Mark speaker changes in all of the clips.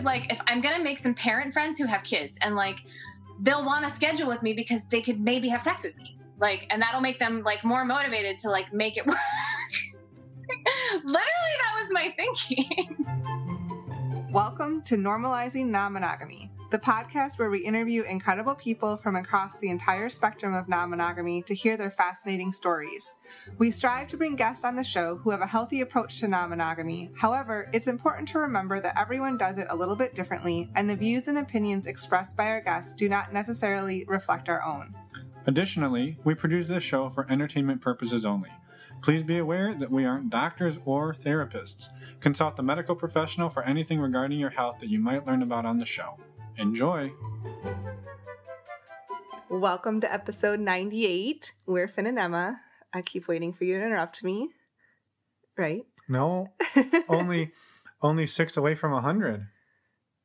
Speaker 1: like, if I'm going to make some parent friends who have kids and like, they'll want to schedule with me because they could maybe have sex with me. Like, and that'll make them like more motivated to like make it work. Literally, that was my thinking.
Speaker 2: Welcome to Normalizing Non-Monogamy, the podcast where we interview incredible people from across the entire spectrum of non-monogamy to hear their fascinating stories. We strive to bring guests on the show who have a healthy approach to non-monogamy. However, it's important to remember that everyone does it a little bit differently, and the views and opinions expressed by our guests do not necessarily reflect our own.
Speaker 3: Additionally, we produce this show for entertainment purposes only. Please be aware that we aren't doctors or therapists. Consult a medical professional for anything regarding your health that you might learn about on the show. Enjoy!
Speaker 2: Welcome to episode 98. We're Finn and Emma. I keep waiting for you to interrupt me. Right?
Speaker 3: No, only 6 away from 100.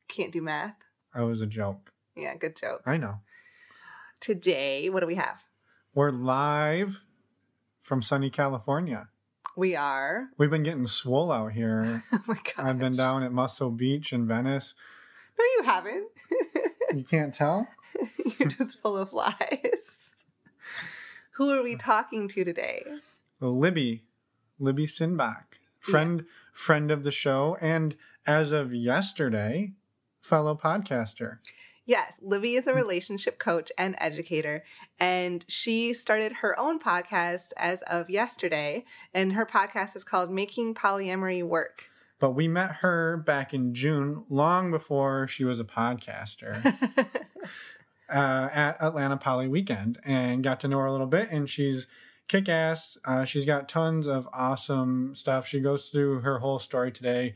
Speaker 2: Can't do math.
Speaker 3: That was a joke.
Speaker 2: Yeah, good joke.
Speaker 3: I know.
Speaker 2: Today, what do we have?
Speaker 3: We're live from sunny California.
Speaker 2: We are.
Speaker 3: We've been getting swole out here.
Speaker 2: Oh my god.
Speaker 3: I've been down at Muscle Beach in Venice.
Speaker 2: No, you haven't.
Speaker 3: You can't tell?
Speaker 2: You're just full of lies. Who are we talking to today?
Speaker 3: Libby Sinbach, friend of the show, and as of yesterday, fellow podcaster.
Speaker 2: Yes, Libby is a relationship coach and educator, and she started her own podcast as of yesterday, and her podcast is called Making Polyamory Work.
Speaker 3: But we met her back in June, long before she was a podcaster, at Atlanta Poly Weekend, and got to know her a little bit, and she's kick-ass. She's got tons of awesome stuff. She goes through her whole story today,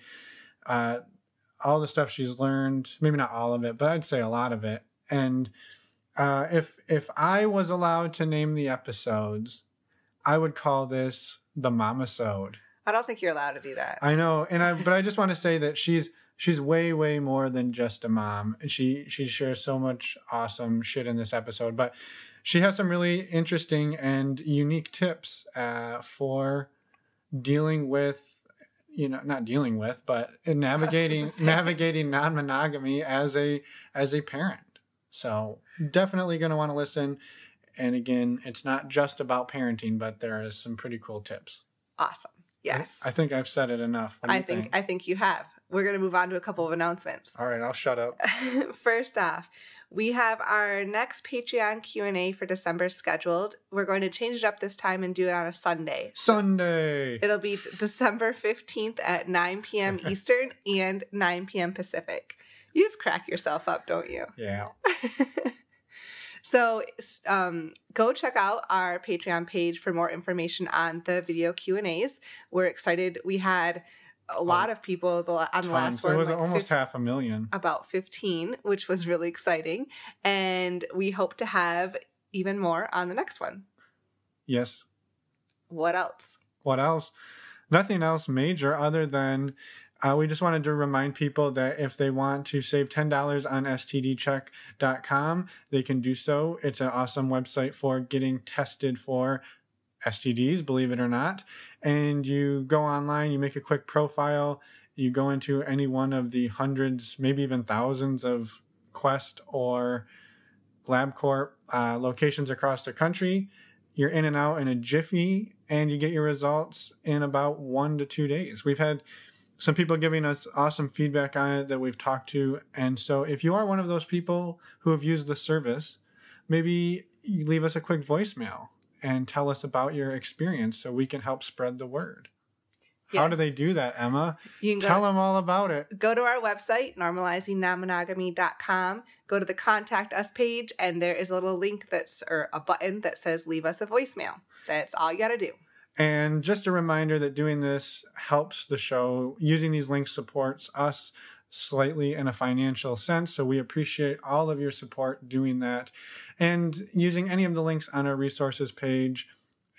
Speaker 3: all the stuff she's learned, maybe not all of it, but I'd say a lot of it. And if I was allowed to name the episodes, I would call this the Mama-sode.
Speaker 2: I don't think you're allowed to do that.
Speaker 3: I know, but I just want to say that she's way, way more than just a mom. And she shares so much awesome shit in this episode. But she has some really interesting and unique tips for dealing with, not dealing with, but navigating non-monogamy as a parent. So definitely going to want to listen. And again, it's not just about parenting, but there is some pretty cool tips.
Speaker 2: Awesome. Yes.
Speaker 3: I think I've said it enough. What do you think?
Speaker 2: I think you have. We're going to move on to a couple of announcements.
Speaker 3: All right, I'll shut up.
Speaker 2: First off, we have our next Patreon Q&A for December scheduled. We're going to change it up this time and do it on a Sunday. It'll be December 15th at 9 p.m. Eastern and 9 p.m. Pacific. You just crack yourself up, don't you?
Speaker 3: Yeah.
Speaker 2: So go check out our Patreon page for more information on the video Q&As. We're excited. We had a lot of people on the last one.
Speaker 3: It was almost 500,000.
Speaker 2: About 15, which was really exciting. And we hope to have even more on the next one.
Speaker 3: Yes.
Speaker 2: What else?
Speaker 3: Nothing else major other than we just wanted to remind people that if they want to save $10 on stdcheck.com, they can do so. It's an awesome website for getting tested for STDs, believe it or not. And you go online, you make a quick profile, you go into any one of the hundreds, maybe even thousands of Quest or LabCorp locations across the country. You're in and out in a jiffy, and you get your results in about 1 to 2 days. We've had some people giving us awesome feedback on it that we've talked to. And so if you are one of those people who have used the service, maybe you leave us a quick voicemail and tell us about your experience so we can help spread the word. Yes. How do they do that, Emma? Tell them all about it.
Speaker 2: Go to our website, normalizingnonmonogamy.com. Go to the Contact Us page, and there is a little link or a button that says leave us a voicemail. That's all you got to do.
Speaker 3: And just a reminder that doing this helps the show. Using these links supports us slightly in a financial sense. So we appreciate all of your support doing that. And using any of the links on our resources page.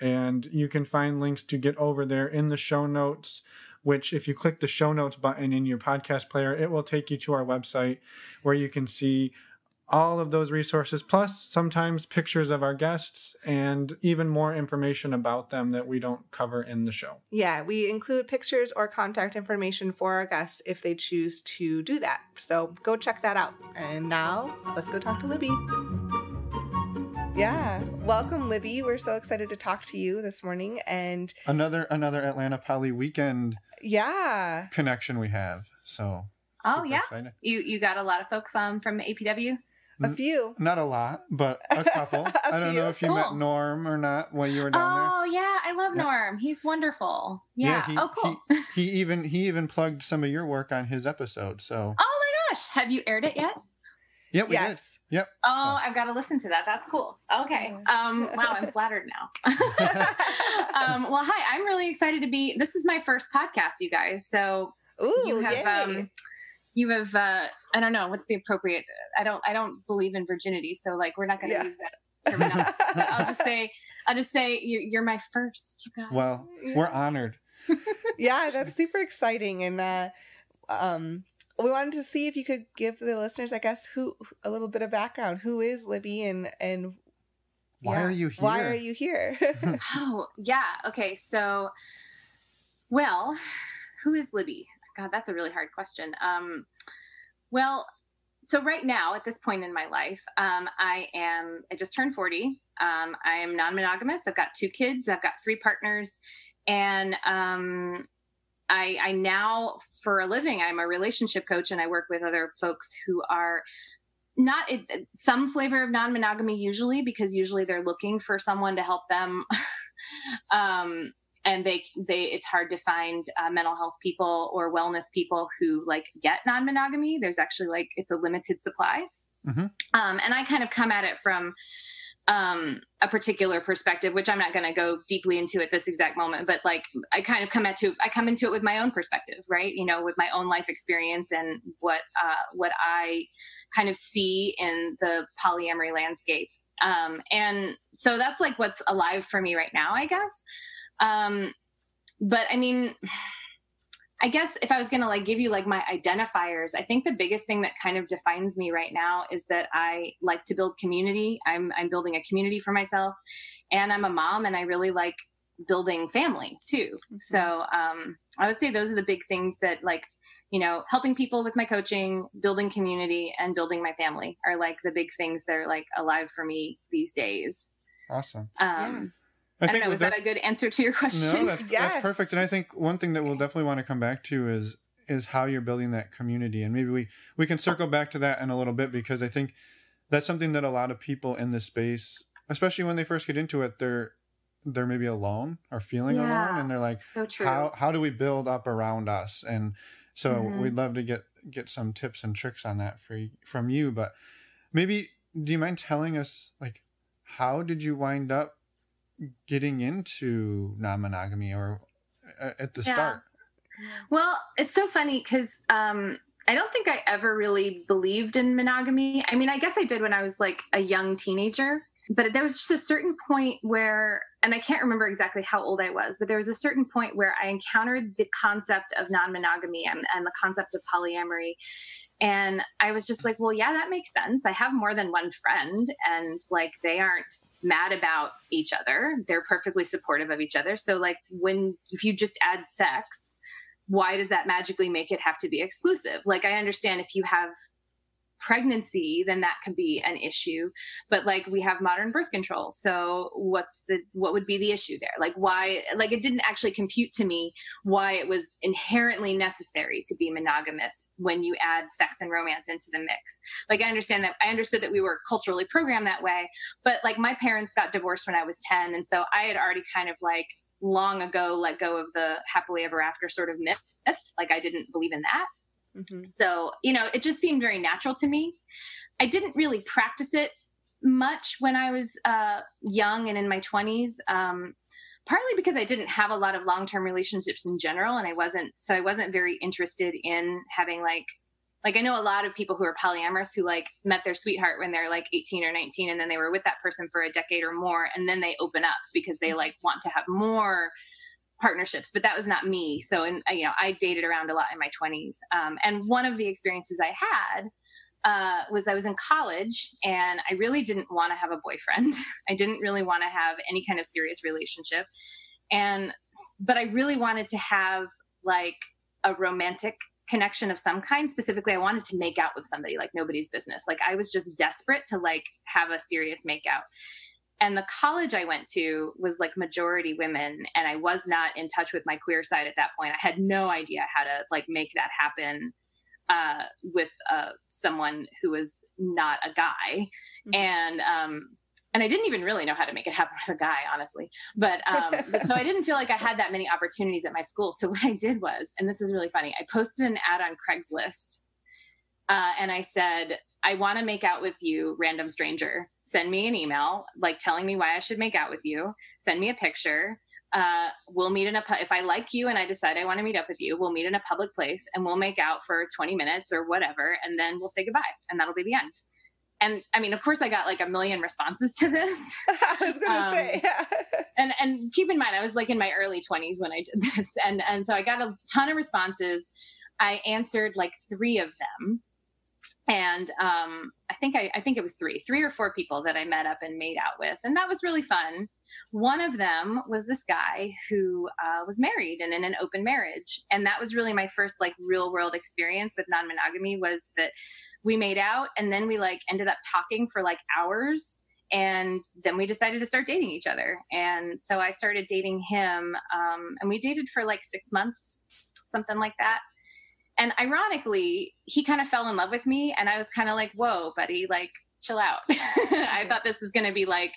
Speaker 3: And you can find links to get over there in the show notes, which if you click the show notes button in your podcast player, it will take you to our website where you can see all of those resources, plus sometimes pictures of our guests and even more information about them that we don't cover in the show.
Speaker 2: Yeah, we include pictures or contact information for our guests if they choose to do that. So go check that out. And now let's go talk to Libby. Yeah, welcome, Libby. We're so excited to talk to you this morning. And
Speaker 3: another Atlanta Poly weekend connection we have. So
Speaker 1: yeah, excited. You got a lot of folks from APW.
Speaker 2: A few.
Speaker 3: Not a lot, but a couple. I don't know if you met Norm or not when you were down there.
Speaker 1: Oh, yeah. I love Norm. He's wonderful. Yeah. Cool.
Speaker 3: He even plugged some of your work on his episode. So.
Speaker 1: Oh, my gosh. Have you aired it yet?
Speaker 3: Yep, we did. Yep.
Speaker 1: Oh, so. I've got to listen to that. That's cool. Okay. Wow, I'm flattered now. Well, hi. I'm really excited to be. This is my first podcast, you guys. So you have. You have, I don't know, what's the appropriate, I don't believe in virginity. So like, we're not going to use that terminology. I'll just say you're my first, you guys.
Speaker 3: Well, we're honored.
Speaker 2: Yeah, that's super exciting. And, we wanted to see if you could give the listeners, I guess, a little bit of background. Who is Libby and
Speaker 3: why are you here?
Speaker 2: Why are you here?
Speaker 1: Oh, yeah. Okay. So, well, who is Libby? God, that's a really hard question. Well, so right now at this point in my life, I just turned 40. I am non-monogamous. I've got 2 kids. I've got 3 partners. And I now, for a living, I'm a relationship coach, and I work with other folks who are not some flavor of non-monogamy usually, because usually they're looking for someone to help them. And it's hard to find mental health people or wellness people who like get non-monogamy. There's actually it's a limited supply. Mm-hmm. And I kind of come at it from a particular perspective, which I'm not going to go deeply into at this exact moment, but like I come into it with my own perspective, right? With my own life experience and what I kind of see in the polyamory landscape. And so that's like what's alive for me right now, I guess. But I mean, I guess if I was going to give you my identifiers, I think the biggest thing that kind of defines me right now is that I like to build community. I'm building a community for myself, and I'm a mom, and I really like building family too. Mm-hmm. So, I would say those are the big things that helping people with my coaching, building community, and building my family are the big things that are alive for me these days.
Speaker 3: Awesome.
Speaker 1: I don't know. Was that a good answer to your question?
Speaker 3: No, that's perfect. And I think one thing that we'll definitely want to come back to is how you're building that community. And maybe we can circle back to that in a little bit, because I think that's something that a lot of people in this space, especially when they first get into it, they're maybe alone or feeling alone. And they're like,
Speaker 1: so true.
Speaker 3: How do we build up around us? And so we'd love to get some tips and tricks on that from you. But maybe, do you mind telling us, how did you wind up getting into non-monogamy or at the start?
Speaker 1: Well, it's so funny because I don't think I ever really believed in monogamy. I mean, I guess I did when I was a young teenager, but there was just a certain point where, and I can't remember exactly how old I was, but there was a certain point where I encountered the concept of non-monogamy and the concept of polyamory. And I was just well, yeah, that makes sense. I have more than one friend, and they aren't mad about each other. They're perfectly supportive of each other. So if you just add sex, why does that magically make it have to be exclusive? I understand if you have pregnancy, then that could be an issue, but we have modern birth control. So what would be the issue there? Why, it didn't actually compute to me why it was inherently necessary to be monogamous when you add sex and romance into the mix. I understood that we were culturally programmed that way, but my parents got divorced when I was 10. And so I had already kind of long ago let go of the happily ever after sort of myth. I didn't believe in that. Mm-hmm. So, it just seemed very natural to me. I didn't really practice it much when I was young and in my 20s, partly because I didn't have a lot of long-term relationships in general. And I wasn't very interested in having I know a lot of people who are polyamorous who met their sweetheart when they're 18 or 19, and then they were with that person for a decade or more, and then they open up because they want to have more partnerships, but that was not me. So, I dated around a lot in my 20s. And one of the experiences I had was I was in college and I really didn't want to have a boyfriend. I didn't really want to have any kind of serious relationship. But I really wanted to have like a romantic connection of some kind. Specifically, I wanted to make out with somebody like nobody's business. Like I was just desperate to like have a serious makeout. And the college I went to was like majority women. And I was not in touch with my queer side at that point. I had no idea how to like make that happen with someone who was not a guy. Mm-hmm. And I didn't even really know how to make it happen with a guy, honestly. But so I didn't feel like I had that many opportunities at my school. So what I did was, and this is really funny, I posted an ad on Craigslist. And I said, I want to make out with you, random stranger. Send me an email, like telling me why I should make out with you. Send me a picture. We'll meet if I like you and I decide I want to meet up with you, we'll meet in a public place and we'll make out for 20 minutes or whatever. And then we'll say goodbye. And that'll be the end. And I mean, of course, I got like a million responses to this.
Speaker 2: I was going to say, yeah.
Speaker 1: And keep in mind, I was like in my early 20s when I did this. And so I got a ton of responses. I answered like 3 of them. And I think it was 3 or 4 people that I met up and made out with. And that was really fun. One of them was this guy who was married and in an open marriage. And that was really my first like real world experience with non-monogamy, was that we made out and then we like ended up talking for like hours. And then we decided to start dating each other. And so I started dating him. And we dated for like 6 months, something like that. And ironically, he kind of fell in love with me. And I was kind of like, whoa, buddy, like chill out. I thought this was going to be like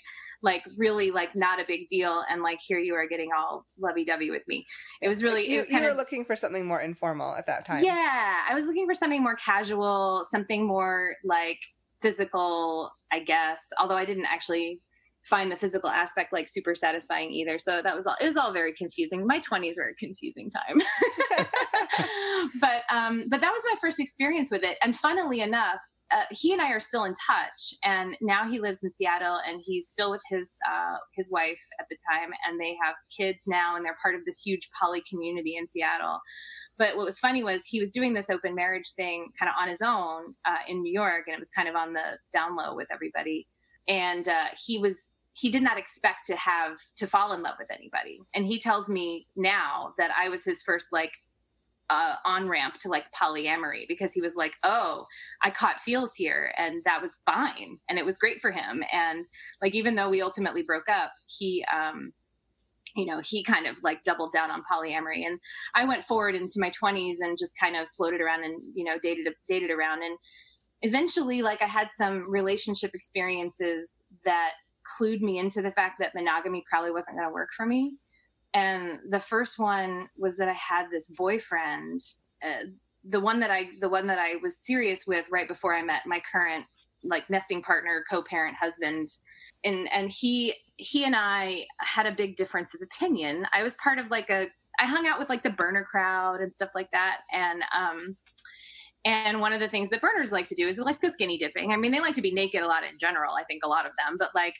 Speaker 1: really like not a big deal. And like, here you are getting all lovey-dovey with me. It was really,
Speaker 2: you were looking for something more informal at that time.
Speaker 1: Yeah. I was looking for something more casual, something more like physical, I guess. Although I didn't actually find the physical aspect like super satisfying either. So it was all very confusing. My 20s were a confusing time. But that was my first experience with it. And funnily enough, he and I are still in touch, and now he lives in Seattle and he's still with his wife at the time, and they have kids now, and they're part of this huge poly community in Seattle. But what was funny was he was doing this open marriage thing kind of on his own in New York, and it was kind of on the down low with everybody. And he did not expect to fall in love with anybody. And he tells me now that I was his first like on-ramp to like polyamory, because he was like, oh, I caught feels here, and that was fine. And it was great for him. And like, even though we ultimately broke up, he kind of like doubled down on polyamory. And I went forward into my 20s and just kind of floated around and, dated around. And eventually, like, I had some relationship experiences that clued me into the fact that monogamy probably wasn't going to work for me. And the first one was that I had this boyfriend, the one that I was serious with right before I met my current like nesting partner, co-parent husband. And he and I had a big difference of opinion. I was part of I hung out with like the burner crowd and stuff like that. And one of the things that burners like to do is they like to go skinny dipping. I mean, they like to be naked a lot in general, I think a lot of them. But I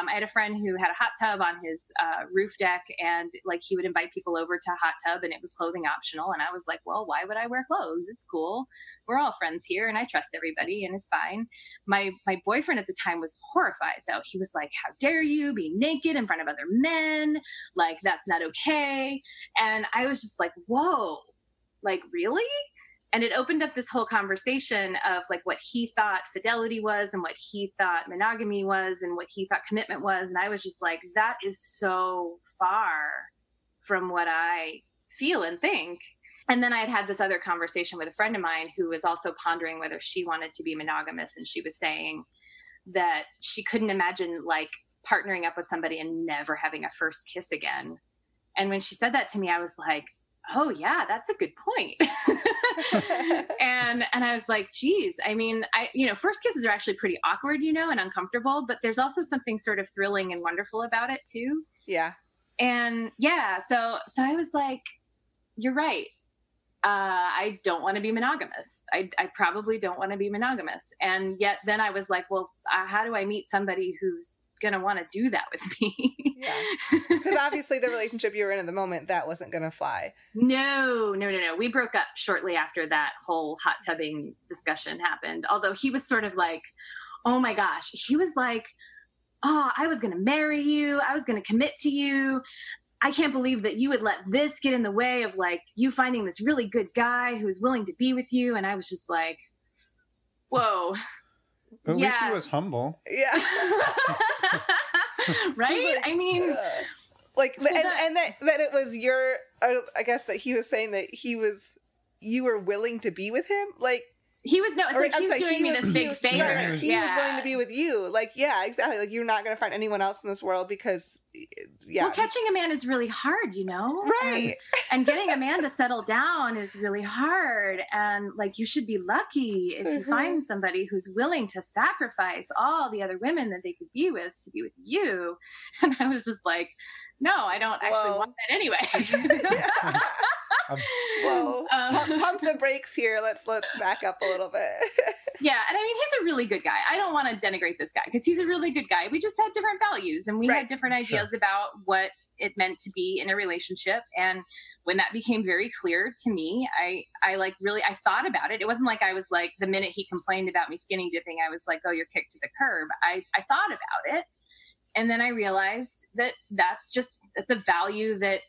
Speaker 1: had a friend who had a hot tub on his roof deck, and like he would invite people over to a hot tub, and it was clothing optional. And I was like, well, why would I wear clothes? It's cool. We're all friends here, and I trust everybody, and it's fine. My boyfriend at the time was horrified, though. He was like, how dare you be naked in front of other men? Like, that's not okay. And I was just like, whoa, like, really? And it opened up this whole conversation of like what he thought fidelity was and what he thought monogamy was and what he thought commitment was. And I was just like, that is so far from what I feel and think. And then I had this other conversation with a friend of mine who was also pondering whether she wanted to be monogamous. And she was saying that she couldn't imagine like partnering up with somebody and never having a first kiss again. And when she said that to me, I was like, oh yeah, that's a good point. and I was like, geez, I mean, first kisses are actually pretty awkward, and uncomfortable, but there's also something sort of thrilling and wonderful about it too.
Speaker 2: Yeah.
Speaker 1: And yeah, so I was like, you're right. I don't want to be monogamous. I probably don't want to be monogamous. And yet then I was like, well, how do I meet somebody who's going to want to do that with me.
Speaker 2: Yeah. Because obviously the relationship you were in at the moment, that wasn't going to fly.
Speaker 1: No. We broke up shortly after that whole hot tubbing discussion happened. Although he was sort of like, oh my gosh, he was like, oh, I was going to marry you. I was going to commit to you. I can't believe that you would let this get in the way of like you finding this really good guy who is willing to be with you. And I was just like, whoa.
Speaker 3: At least he was humble.
Speaker 2: Yeah.
Speaker 1: Right?
Speaker 2: Like,
Speaker 1: I mean,
Speaker 2: and that it was your, I guess that he was saying that you were willing to be with him. Like,
Speaker 1: he was, no, it's like he was doing me this big favor.
Speaker 2: He was willing to be with you. Like, yeah, exactly. Like, you're not going to find anyone else in this world because, yeah.
Speaker 1: Well, catching a man is really hard, you know?
Speaker 2: Right.
Speaker 1: And getting a man to settle down is really hard. And, like, you should be lucky if you find somebody who's willing to sacrifice all the other women that they could be with to be with you. And I was just like, no, I don't actually want that anyway.
Speaker 2: Whoa. Pump the brakes here. Let's back up a little bit.
Speaker 1: Yeah. And I mean, he's a really good guy. I don't want to denigrate this guy because he's a really good guy. We just had different values and we had different ideas about what it meant to be in a relationship. And when that became very clear to me, I like really, I thought about it. It wasn't like I was like, the minute he complained about me skinny dipping, I was like, oh, you're kicked to the curb. I thought about it. And then I realized that that's a value that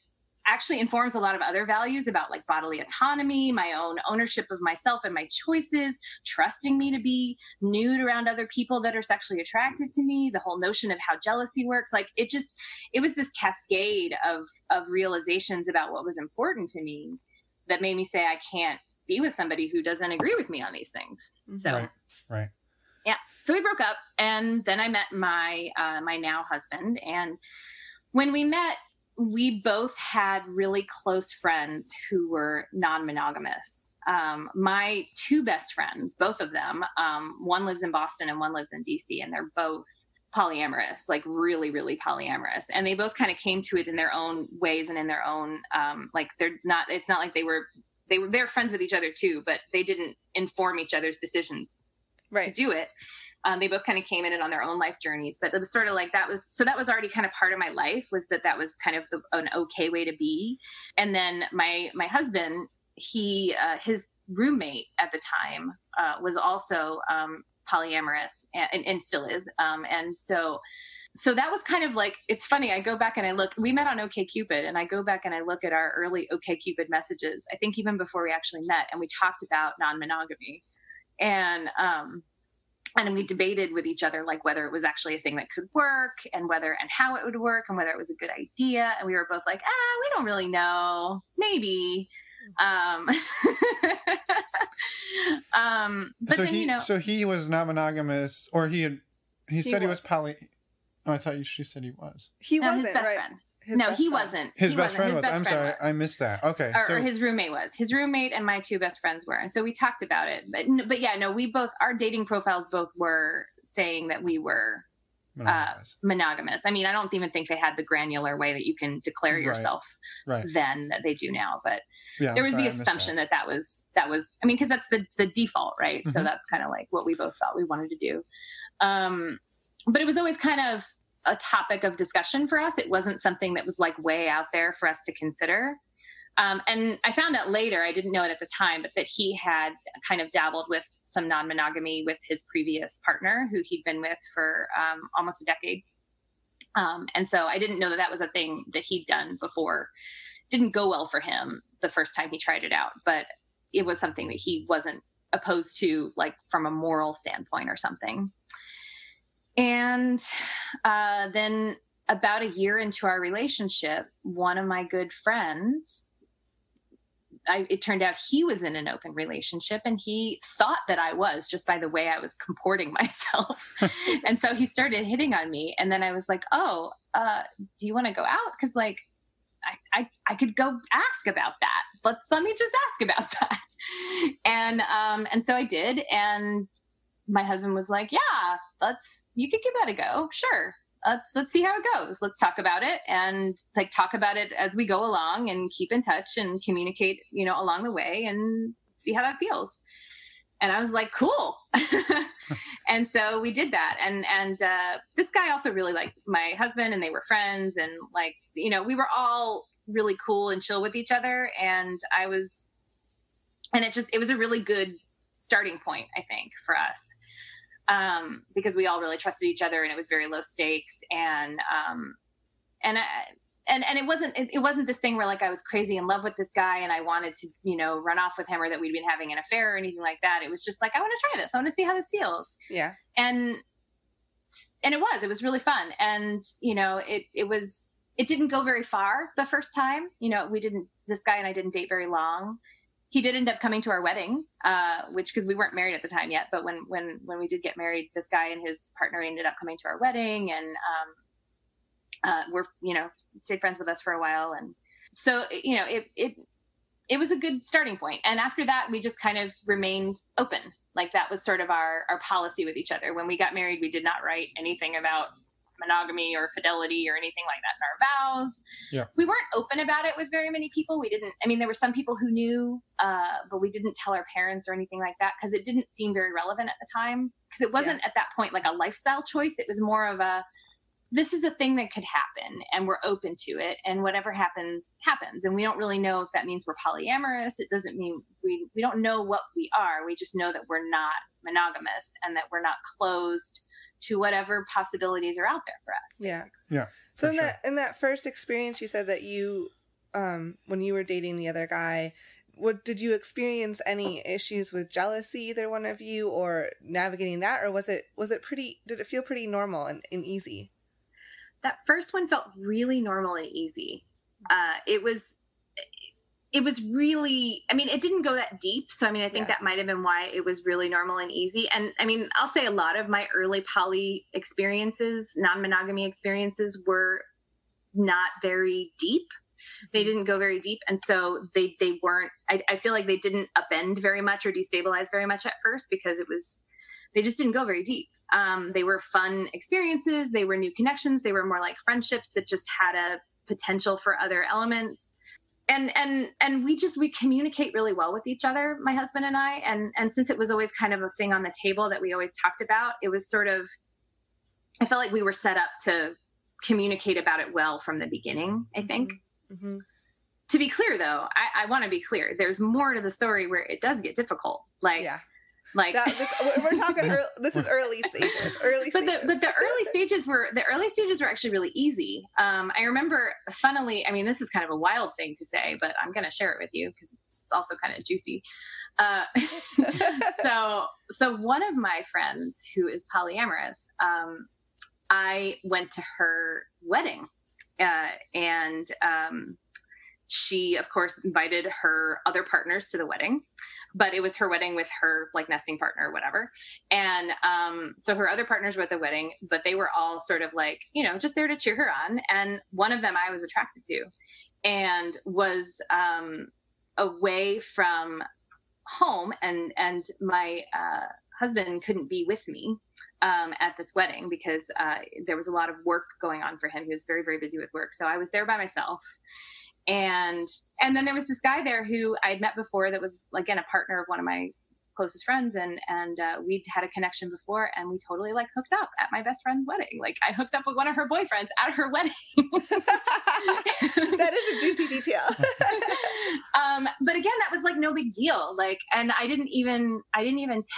Speaker 1: actually informs a lot of other values about like bodily autonomy, my own ownership of myself and my choices, trusting me to be nude around other people that are sexually attracted to me, the whole notion of how jealousy works. Like it was this cascade of realizations about what was important to me that made me say, I can't be with somebody who doesn't agree with me on these things. So,
Speaker 3: right.
Speaker 1: Yeah. So we broke up and then I met my now husband. And when we met, we both had really close friends who were non-monogamous. My two best friends, both of them, one lives in Boston and one lives in DC, and they're both polyamorous, like really, really polyamorous. And they both kind of came to it in their own ways and in their own, it's not like they're friends with each other too, but they didn't inform each other's decisions to do it. They both kind of came in it on their own life journeys, but it was sort of like that was already kind of part of my life, was that was kind of an okay way to be. And then my husband, his roommate at the time was also polyamorous and still is. And so that was kind of like, it's funny. I go back and I look, we met on OkCupid, and I go back and I look at our early OkCupid messages, I think even before we actually met, and we talked about non-monogamy. And we debated with each other, like whether it was actually a thing that could work and how it would work and whether it was a good idea. And we were both like, we don't really know, maybe. But
Speaker 3: so he was not monogamous, or he said he was poly. Oh, I thought she said he was.
Speaker 2: He wasn't,
Speaker 1: his best
Speaker 2: right?
Speaker 1: friend. He wasn't.
Speaker 3: His best friend was. I'm sorry, I missed that. Okay.
Speaker 1: Or his roommate was. His roommate and my two best friends were. And so we talked about it. But yeah, no, our dating profiles both were saying that we were monogamous. I mean, I don't even think they had the granular way that you can declare yourself then that they do now. But there was the assumption that was, I mean, because that's the default, right? Mm-hmm. So that's kind of like what we both thought we wanted to do. But it was always kind of a topic of discussion for us. It wasn't something that was like way out there for us to consider. And I found out later, I didn't know it at the time, but that he had kind of dabbled with some non-monogamy with his previous partner, who he'd been with for almost a decade. And so I didn't know that was a thing that he'd done before. Didn't go well for him the first time he tried it out, but it was something that he wasn't opposed to, like from a moral standpoint or something. And then about a year into our relationship, one of my good friends, it turned out he was in an open relationship, and he thought that I was, just by the way I was comporting myself. And so he started hitting on me. And then I was like, oh, do you want to go out? Because like, I could go ask about that. Let me just ask about that. And so I did. And my husband was like, yeah, you could give that a go. Sure. Let's see how it goes. Let's talk about it, and like talk about it as we go along, and keep in touch and communicate, along the way, and see how that feels. And I was like, cool. And so we did that. And this guy also really liked my husband, and they were friends. And like, you know, we were all really cool and chill with each other. And it was a really good starting point, I think, for us. Because we all really trusted each other, and it was very low stakes. And it wasn't this thing where like I was crazy in love with this guy and I wanted to, you know, run off with him, or that we'd been having an affair or anything like that. It was just like, I want to try this. I want to see how this feels.
Speaker 2: Yeah.
Speaker 1: And it was really fun. And, you know, it didn't go very far the first time. You know, this guy and I didn't date very long. He did end up coming to our wedding, because we weren't married at the time yet. But when we did get married, this guy and his partner ended up coming to our wedding, and we're, you know, stayed friends with us for a while. And so, you know, it was a good starting point. And after that, we just kind of remained open. Like that was sort of our policy with each other. When we got married, we did not write anything about monogamy or fidelity or anything like that in our vows.
Speaker 3: Yeah.
Speaker 1: We weren't open about it with very many people. There were some people who knew, but we didn't tell our parents or anything like that, because it didn't seem very relevant at the time. Because it wasn't at that point like a lifestyle choice. It was more of this is a thing that could happen, and we're open to it, and whatever happens, happens. And we don't really know if that means we're polyamorous. It doesn't mean we don't know what we are. We just know that we're not monogamous, and that we're not closed to whatever possibilities are out there for us. Basically.
Speaker 2: Yeah. So in that first experience, you said that you, when you were dating the other guy, did you experience any issues with jealousy, either one of you, or navigating that, or did it feel pretty normal and easy?
Speaker 1: That first one felt really normal and easy. It was really, it didn't go that deep. So, I think that might've been why it was really normal and easy. And I'll say a lot of my early poly experiences, non-monogamy experiences, were not very deep. They didn't go very deep. And so they weren't, I feel like they didn't upend very much or destabilize very much at first, because they just didn't go very deep. They were fun experiences. They were new connections. They were more like friendships that just had a potential for other elements. And we communicate really well with each other, my husband and I. And since it was always kind of a thing on the table that we always talked about, it was sort of, I felt like we were set up to communicate about it well from the beginning, I think. Mm-hmm. To be clear though, I want to be clear. There's more to the story where it does get difficult. We're talking.
Speaker 2: This is early stages.
Speaker 1: But the early stages were actually really easy. I remember, funnily, this is kind of a wild thing to say, but I'm going to share it with you because it's also kind of juicy. So one of my friends who is polyamorous, I went to her wedding, and she, of course, invited her other partners to the wedding. But it was her wedding with her nesting partner or whatever. And so her other partners were at the wedding, but they were all sort of just there to cheer her on. And one of them I was attracted to, and was away from home. And my husband couldn't be with me at this wedding because there was a lot of work going on for him. He was very, very busy with work. So I was there by myself. And then there was this guy there who I'd met before that was, again, a partner of one of my closest friends. And we'd had a connection before, and we totally hooked up at my best friend's wedding. I hooked up with one of her boyfriends at her wedding.
Speaker 2: That is a juicy detail.
Speaker 1: But again, that was no big deal. And I didn't even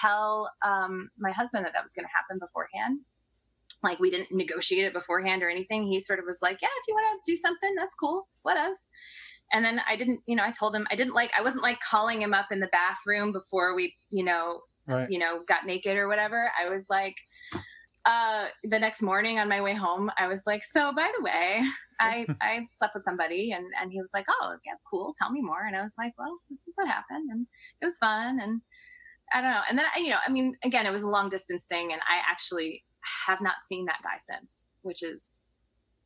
Speaker 1: tell my husband that was going to happen beforehand. We didn't negotiate it beforehand or anything. He sort of was like, yeah, if you want to do something, that's cool. What else? And then I didn't, I told him I wasn't calling him up in the bathroom before we, got naked or whatever. I was the next morning on my way home, I was like, so by the way, I slept with somebody, and he was like, oh yeah, cool. Tell me more. And I was like, well, this is what happened. And it was fun. And I don't know. And then, again, it was a long distance thing. And I actually have not seen that guy since, which is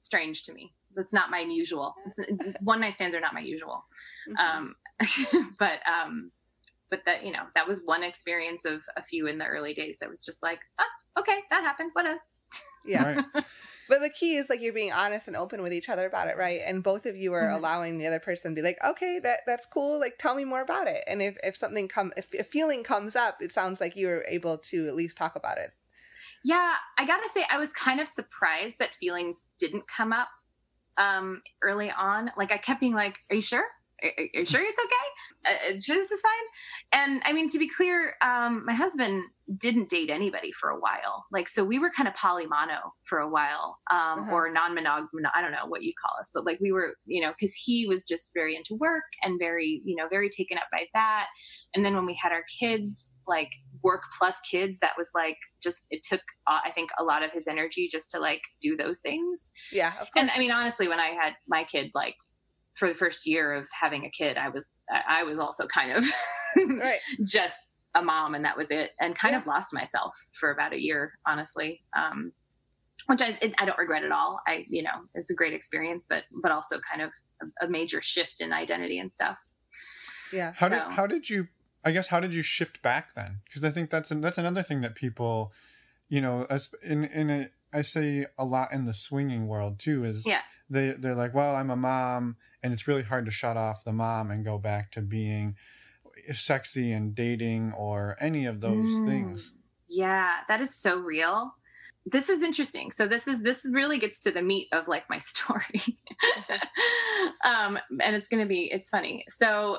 Speaker 1: strange to me. That's not my usual. One night stands are not my usual. Mm-hmm. But that, that was one experience of a few in the early days that was just okay, that happened. What else?
Speaker 2: Yeah.
Speaker 3: Right.
Speaker 2: But the key is like you're being honest and open with each other about it, right? And both of you are allowing the other person to be like, okay, that's cool. Like, tell me more about it. And if a feeling comes up, it sounds like you were able to at least talk about it.
Speaker 1: Yeah, I gotta say, I was kind of surprised that feelings didn't come up early on. Like, I kept being like, "Are you sure? Are you sure it's okay? Sure this is fine?" And I mean, to be clear, my husband didn't date anybody for a while. Like, so we were kind of polymono for a while, or non-monogamous. I don't know what you'd call us, but like we were, because he was just very into work and very, very taken up by that. And then when we had our kids, like work plus kids, that was like it took, I think, a lot of his energy just to like do those things.
Speaker 2: Yeah, of course.
Speaker 1: And I mean, honestly, when I had my kid, like, for the first year of having a kid, I was also kind of
Speaker 2: right.
Speaker 1: just a mom, and that was it, and kind of lost myself for about a year, honestly. Which I don't regret at all. It's a great experience, but also kind of a major shift in identity and stuff.
Speaker 2: Yeah.
Speaker 3: How did you shift back then? Because I think that's another thing that people, I say a lot in the swinging world too, is they're like, well, I'm a mom, and it's really hard to shut off the mom and go back to being sexy and dating or any of those things. Yeah,
Speaker 1: that is so real. This is interesting. So this really gets to the meat of like my story. And it's funny. So,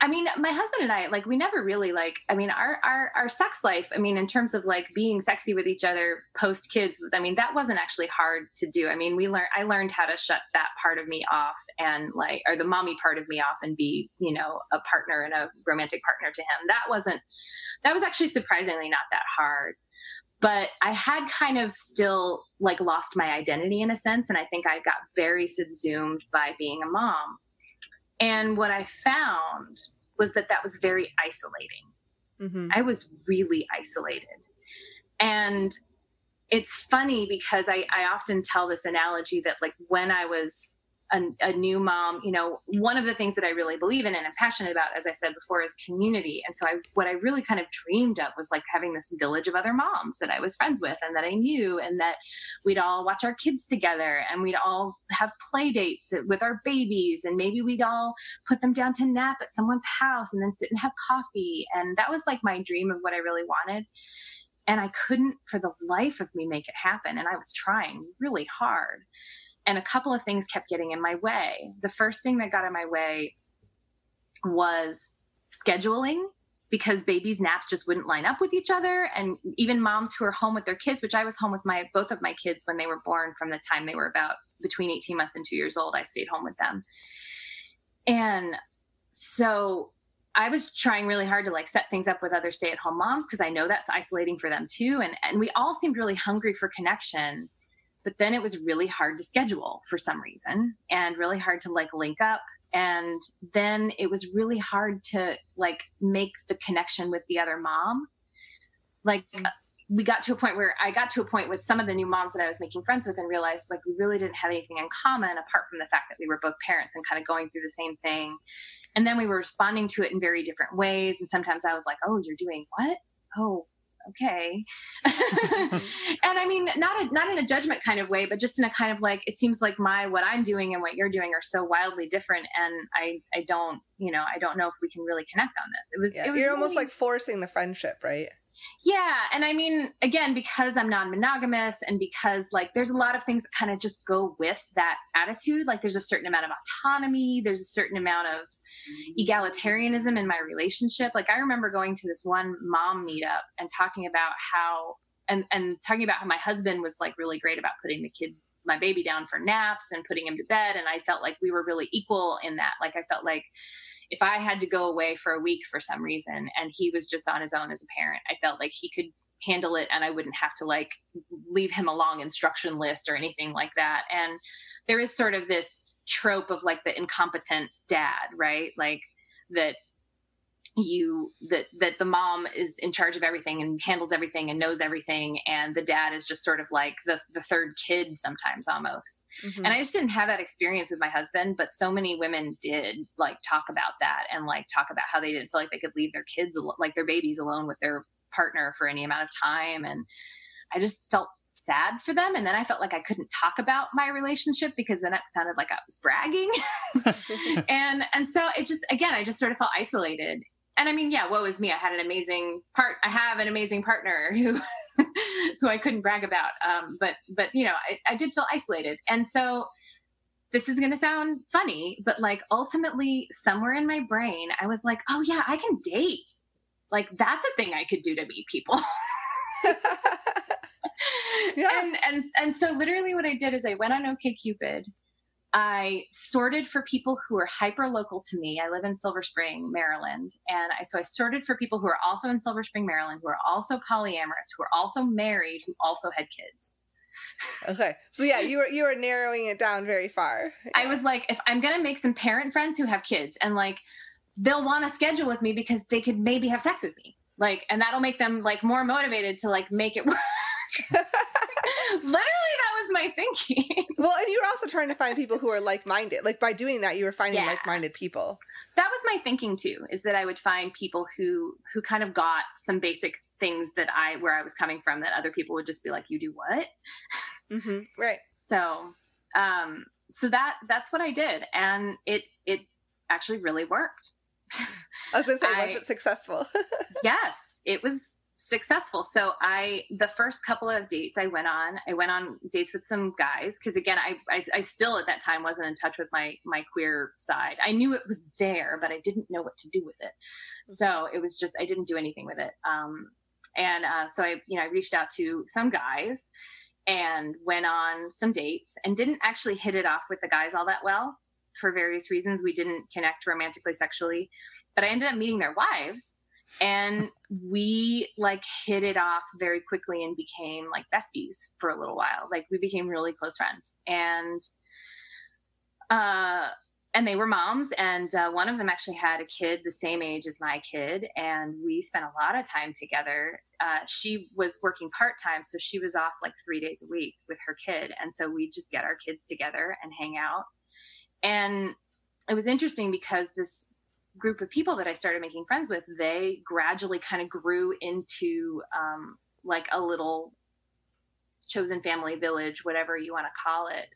Speaker 1: I mean, my husband and I, like, we never really our sex life, I mean, in terms of like being sexy with each other post kids, I mean, that wasn't actually hard to do. I mean, I learned how to shut that part of me off and or the mommy part of me off and be, a partner and a romantic partner to him. That was actually surprisingly not that hard. But I had kind of still like lost my identity in a sense. And I think I got very subsumed by being a mom. And what I found was that was very isolating. Mm-hmm. I was really isolated. And it's funny because I often tell this analogy that like when I was a new mom, one of the things that I really believe in and am passionate about, as I said before, is community. And so what I really kind of dreamed of was like having this village of other moms that I was friends with and that I knew, and that we'd all watch our kids together and we'd all have play dates with our babies. And maybe we'd all put them down to nap at someone's house and then sit and have coffee. And that was like my dream of what I really wanted. And I couldn't for the life of me make it happen. And I was trying really hard. And a couple of things kept getting in my way. The first thing that got in my way was scheduling, because babies' naps just wouldn't line up with each other. And even moms who are home with their kids, which I was home with both of my kids when they were born, from the time they were about between 18 months and 2 years old, I stayed home with them. And so I was trying really hard to like set things up with other stay-at-home moms, because I know that's isolating for them too. And we all seemed really hungry for connection. But then it was really hard to schedule for some reason, and really hard to like link up. And then it was really hard to like make the connection with the other mom. Like I got to a point with some of the new moms that I was making friends with and realized like we really didn't have anything in common apart from the fact that we were both parents and kind of going through the same thing. And then we were responding to it in very different ways. And sometimes I was like, oh, you're doing what? Oh, okay. And I mean, not in a judgment kind of way, but just in a kind of like, it seems like what I'm doing and what you're doing are so wildly different. And I don't know if we can really connect on this. It was
Speaker 2: you're almost like forcing the friendship, right?
Speaker 1: Yeah. And I mean, again, because I'm non-monogamous and because like, there's a lot of things that kind of just go with that attitude. Like there's a certain amount of autonomy. There's a certain amount of egalitarianism in my relationship. Like I remember going to this one mom meetup and talking about how my husband was like really great about putting my baby down for naps and putting him to bed. And I felt like we were really equal in that. Like I felt like if I had to go away for a week for some reason and he was just on his own as a parent, I felt like he could handle it and I wouldn't have to like leave him a long instruction list or anything like that. And there is sort of this trope of like the incompetent dad, right? Like that the mom is in charge of everything and handles everything and knows everything. And the dad is just sort of like the third kid sometimes almost. Mm-hmm. And I just didn't have that experience with my husband, but so many women did like talk about that and like talk about how they didn't feel like they could leave their kids, like their babies alone with their partner for any amount of time. And I just felt sad for them. And then I felt like I couldn't talk about my relationship because then it sounded like I was bragging. and so it just, again, I just sort of felt isolated. And I mean, yeah, woe is me. I have an amazing partner who, who I couldn't brag about. But you know, I did feel isolated. And so this is going to sound funny, but like ultimately somewhere in my brain, I was like, oh yeah, I can date. Like that's a thing I could do to meet people.
Speaker 2: Yeah.
Speaker 1: And so literally what I did is I went on OkCupid. I sorted for people who are hyper local to me. I live in Silver Spring, Maryland. And so I sorted for people who are also in Silver Spring, Maryland, who are also polyamorous, who are also married, who also had kids.
Speaker 2: Okay. So yeah, you were narrowing it down very far. Yeah.
Speaker 1: I was like, if I'm going to make some parent friends who have kids and like, they'll want to schedule with me because they could maybe have sex with me. Like, and that'll make them like more motivated to like make it work. Literally, that was my thinking.
Speaker 2: Well, and you were also trying to find people who are like-minded. Like by doing that, you were finding like-minded people.
Speaker 1: That was my thinking too, is that I would find people who kind of got some basic things that where I was coming from that other people would just be like, you do what?
Speaker 2: Mm-hmm. Right.
Speaker 1: So, so that's what I did. And it actually really worked.
Speaker 2: I was going to say, was it successful?
Speaker 1: Yes, it was successful. So the first couple of dates I went on dates with some guys. Cause again, I still at that time wasn't in touch with my queer side. I knew it was there, but I didn't know what to do with it. So it was just, I didn't do anything with it. So I reached out to some guys and went on some dates and didn't actually hit it off with the guys all that well for various reasons. We didn't connect romantically, sexually, but I ended up meeting their wives. And we like hit it off very quickly and became like besties for a little while. Like we became really close friends, and they were moms, and one of them actually had a kid the same age as my kid, and we spent a lot of time together. She was working part-time, so she was off like 3 days a week with her kid, and so we'd just get our kids together and hang out. And it was interesting because this group of people that I started making friends with, they gradually kind of grew into like a little chosen family village, whatever you want to call it.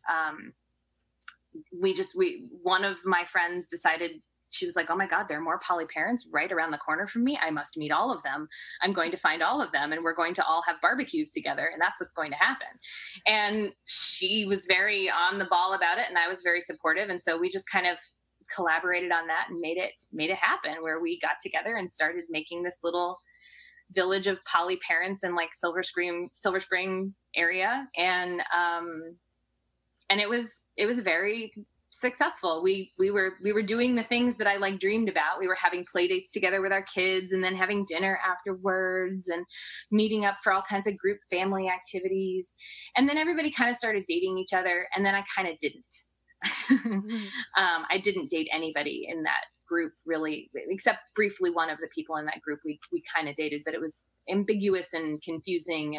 Speaker 1: One of my friends decided, she was like, oh my God, there are more poly parents right around the corner from me. I must meet all of them. I'm going to find all of them, and we're going to all have barbecues together, and that's what's going to happen. And she was very on the ball about it, and I was very supportive. And so we just kind of collaborated on that and made it happen, where we got together and started making this little village of poly parents in like Silver Spring area. And it was very successful. We were doing the things that I like dreamed about. We were having play dates together with our kids, and then having dinner afterwards, and meeting up for all kinds of group family activities. And then everybody kind of started dating each other. And then I kind of didn't. I didn't date anybody in that group really, except briefly one of the people in that group we kind of dated, but it was ambiguous and confusing.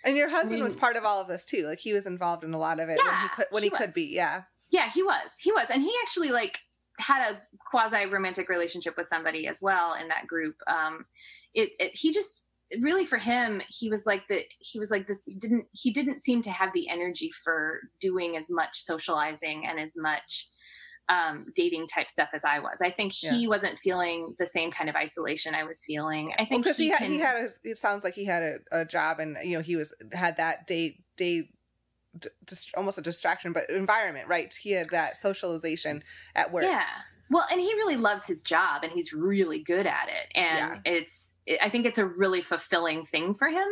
Speaker 1: And
Speaker 2: your husband was part of all of this too. Like he was involved in a lot of it when he could be. Yeah. Yeah,
Speaker 1: he was. And he actually like had a quasi romantic relationship with somebody as well in that group. He just really, for him, he was like this. He didn't seem to have the energy for doing as much socializing and as much dating type stuff as I was. I think he wasn't feeling the same kind of isolation I was feeling. I think
Speaker 2: because it sounds like he had a job, and you know he had that date just almost a distraction, but environment, right? He had that socialization at work.
Speaker 1: Yeah. Well, and he really loves his job, and he's really good at it, and I think it's a really fulfilling thing for him.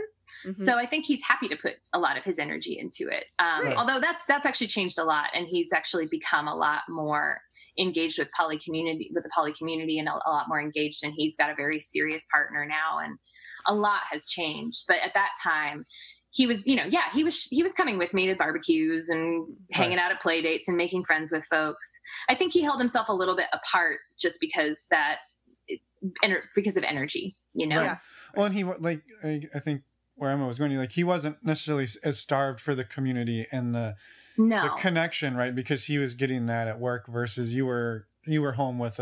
Speaker 1: Mm-hmm. So I think he's happy to put a lot of his energy into it. Right. Although that's actually changed a lot, and he's actually become a lot more engaged with the poly community, and a lot more engaged. And he's got a very serious partner now, and a lot has changed. But at that time, he was, he was coming with me to barbecues and hanging out at play dates and making friends with folks. I think he held himself a little bit apart just because of energy,
Speaker 3: Yeah. Well, and he, like, I think where Emma was going, like, he wasn't necessarily as starved for the community and the connection, right? Because he was getting that at work versus you were home with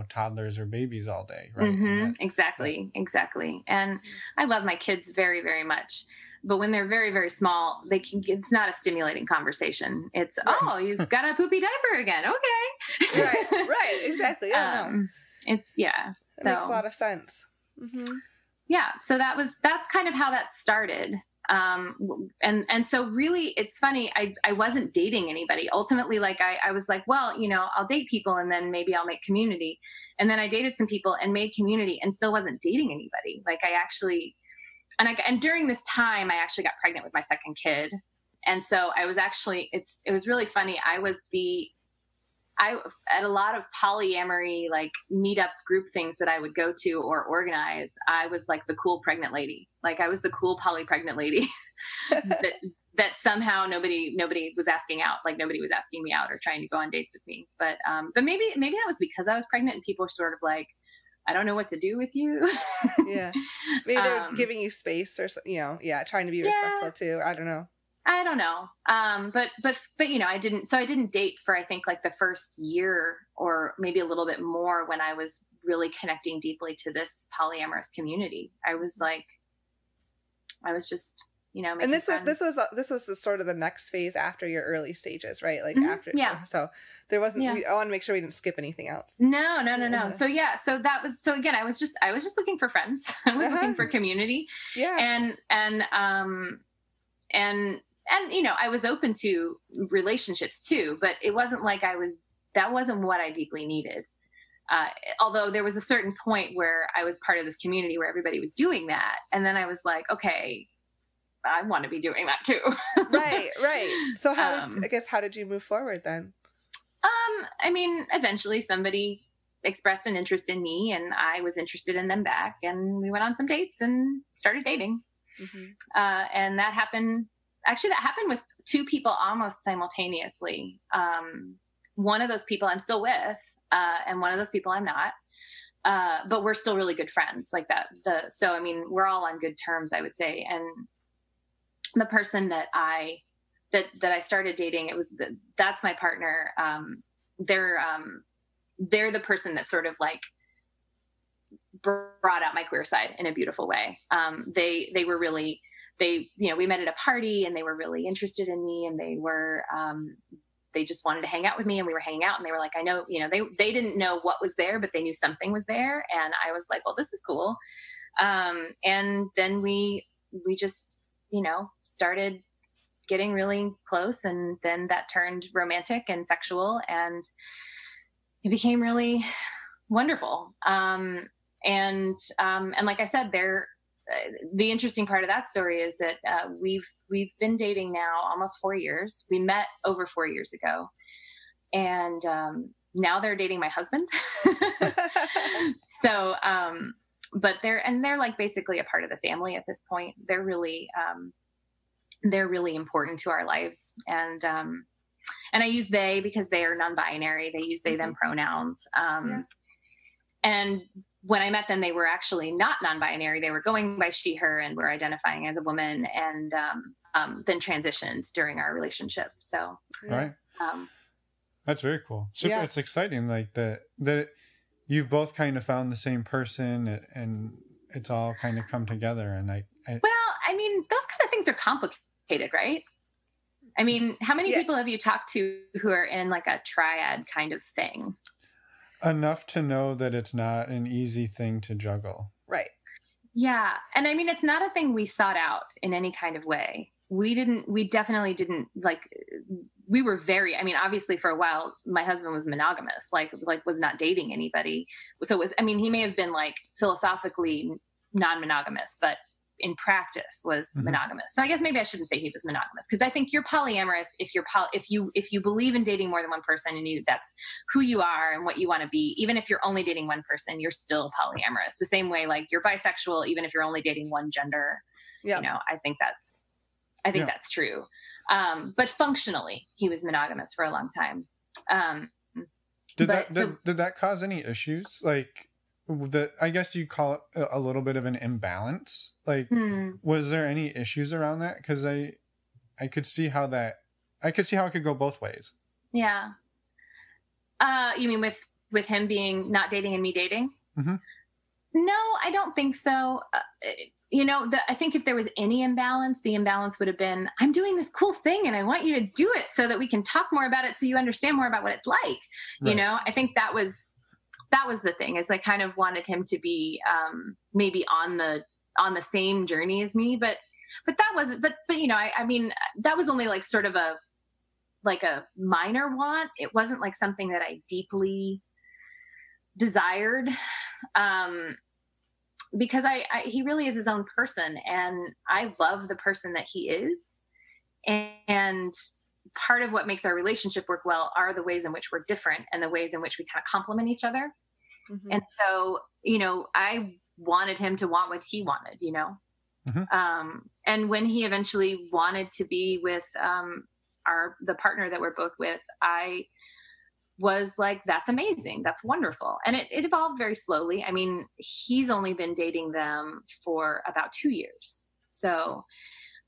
Speaker 3: toddlers or babies all day, right?
Speaker 1: Mm-hmm. Exactly. And I love my kids very, very much. but when they're very, very small, it's not a stimulating conversation. It's, oh, you've got a poopy diaper again. Okay.
Speaker 2: Right. Exactly.
Speaker 1: It's, yeah.
Speaker 2: It makes a lot of sense. Mm-hmm.
Speaker 1: Yeah. So that's kind of how that started. And so really it's funny. I wasn't dating anybody ultimately. Like I was like, well, I'll date people and then maybe I'll make community. And then I dated some people and made community and still wasn't dating anybody. Like I actually, and during this time I actually got pregnant with my second kid. And so I was actually, it was really funny. I at a lot of polyamory, like meetup group things that I would go to or organize, I was like the cool pregnant lady. Like I was the cool poly pregnant lady that somehow nobody was asking out. Like nobody was asking me out or trying to go on dates with me. But maybe that was because I was pregnant and people were sort of like, I don't know what to do with you.
Speaker 2: Yeah. Maybe they're giving you space or, trying to be respectful too. I don't know.
Speaker 1: But I didn't date for, I think like the first year or maybe a little bit more when I was really connecting deeply to this polyamorous community. I was just,
Speaker 2: and this was the sort of the next phase after your early stages, right? Like after, so there wasn't, I want to make sure we didn't skip anything else.
Speaker 1: No. So again, I was just looking for friends. I was looking for community.
Speaker 2: Yeah.
Speaker 1: And I was open to relationships too, but it wasn't like that wasn't what I deeply needed. Although there was a certain point where I was part of this community where everybody was doing that. And then I was like, okay, I want to be doing that too.
Speaker 2: Right. So how did you move forward then?
Speaker 1: Eventually somebody expressed an interest in me and I was interested in them back and we went on some dates and started dating. Mm-hmm. And that happened with two people almost simultaneously. One of those people I'm still with, and one of those people I'm not. But we're still really good friends like that. We're all on good terms, I would say. And the person that I started dating, that's my partner. They're the person that sort of like brought out my queer side in a beautiful way. They were really, we met at a party and they were really interested in me and they just wanted to hang out with me and we were hanging out and they were like, I know, they didn't know what was there, but they knew something was there. And I was like, well, this is cool. And then we just, started getting really close and then that turned romantic and sexual and it became really wonderful. And like I said, the interesting part of that story is that we've been dating now almost 4 years. We met over 4 years ago, and now they're dating my husband. So, but they're like basically a part of the family at this point. They're really important to our lives, and I use they because they are non-binary. They use they them pronouns, and when I met them, they were actually not non-binary. They were going by she, her, and were identifying as a woman and then transitioned during our relationship. So,
Speaker 3: right. That's very cool. Super. It's exciting. Like that you've both kind of found the same person and it's all kind of come together. And those
Speaker 1: kind of things are complicated, right? How many people have you talked to who are in like a triad kind of thing?
Speaker 3: Enough to know that it's not an easy thing to juggle.
Speaker 2: Right.
Speaker 1: Yeah. And it's not a thing we sought out in any kind of way. We definitely didn't we were very, obviously for a while, my husband was monogamous, like was not dating anybody. So it was, he may have been like philosophically non-monogamous, but in practice was monogamous. So I guess maybe I shouldn't say he was monogamous because I think you're polyamorous if you believe in dating more than one person and that's who you are and what you want to be. Even if you're only dating one person, you're still polyamorous. The same way like you're bisexual even if you're only dating one gender. Yeah. I think that's true. But functionally, he was monogamous for a long time.
Speaker 3: Did that cause any issues? Like I guess you call it a little bit of an imbalance. Like, was there any issues around that? Because I could see how it could go both ways.
Speaker 1: Yeah. You mean with him being not dating and me dating? Mm-hmm. No, I don't think so. I think if there was any imbalance, the imbalance would have been, I'm doing this cool thing and I want you to do it so that we can talk more about it, so you understand more about what it's like.
Speaker 3: Right.
Speaker 1: I think that was the thing, is I kind of wanted him to be maybe on the same journey as me, but that wasn't, but I mean, that was only like sort of a minor want. It wasn't like something that I deeply desired. Because he really is his own person, and I love the person that he is. And part of what makes our relationship work well are the ways in which we're different and the ways in which we kind of complement each other. Mm-hmm. And so, I wanted him to want what he wanted, Mm-hmm. And when he eventually wanted to be with the partner that we're both with, I was like, that's amazing. That's wonderful. And it evolved very slowly. I mean, he's only been dating them for about 2 years. So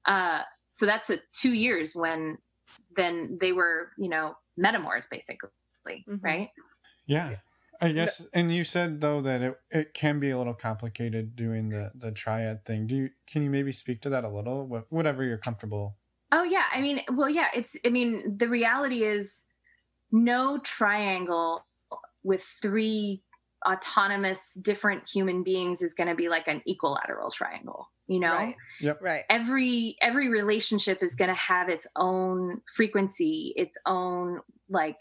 Speaker 1: that's 2 years when then they were, metamors basically. Mm-hmm. Right.
Speaker 3: Yeah. I guess. And you said though, that it can be a little complicated doing the triad thing. Can you maybe speak to that a little, whatever you're comfortable?
Speaker 1: Oh yeah. I mean, well, yeah, the reality is, no triangle with 3 autonomous different human beings is going to be like an equilateral triangle,
Speaker 2: Right.
Speaker 3: Yep.
Speaker 2: Right.
Speaker 1: Every relationship is going to have its own frequency, its own like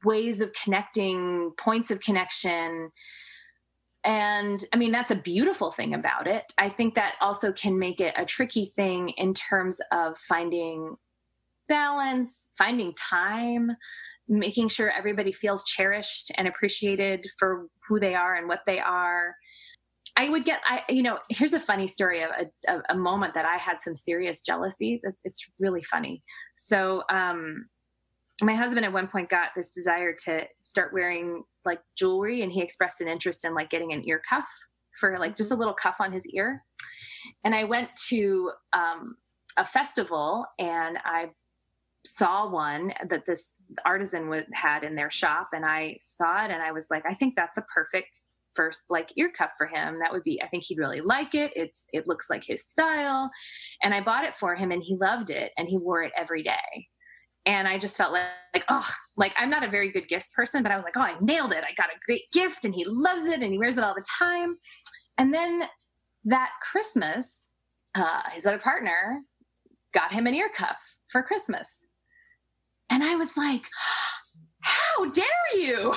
Speaker 1: ways of connecting, points of connection. And I mean, that's a beautiful thing about it. I think that also can make it a tricky thing in terms of finding balance, finding time, making sure everybody feels cherished and appreciated for who they are and what they are. Here's a funny story of a moment that I had some serious jealousy. It's really funny. So, my husband at one point got this desire to start wearing like jewelry, and he expressed an interest in like getting an ear cuff for like just a little cuff on his ear. And I went to a festival, and I saw one that this artisan had in their shop, and I saw it and I was like, I think that's a perfect first like ear cuff for him. That would be, I think he'd really like it. It looks like his style. And I bought it for him, and he loved it, and he wore it every day. And I just felt like, I'm not a very good gifts person, but I was like, I nailed it. I got a great gift, and he loves it, and he wears it all the time. And then that Christmas, his other partner got him an ear cuff for Christmas. And I was like, how dare you?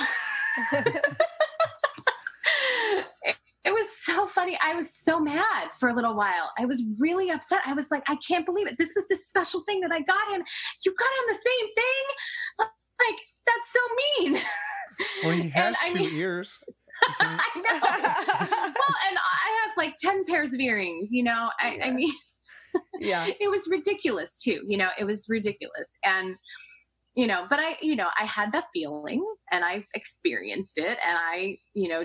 Speaker 1: It was so funny. I was so mad for a little while. I was really upset. I was like, I can't believe it. This was this special thing that I got him. You got him the same thing? Like, that's so mean.
Speaker 3: Well, he has two ears.
Speaker 1: I know. Well, and I have like 10 pairs of earrings, I mean,
Speaker 2: yeah,
Speaker 1: it was ridiculous too. It was ridiculous. And, but I had that feeling, and I experienced it, and I,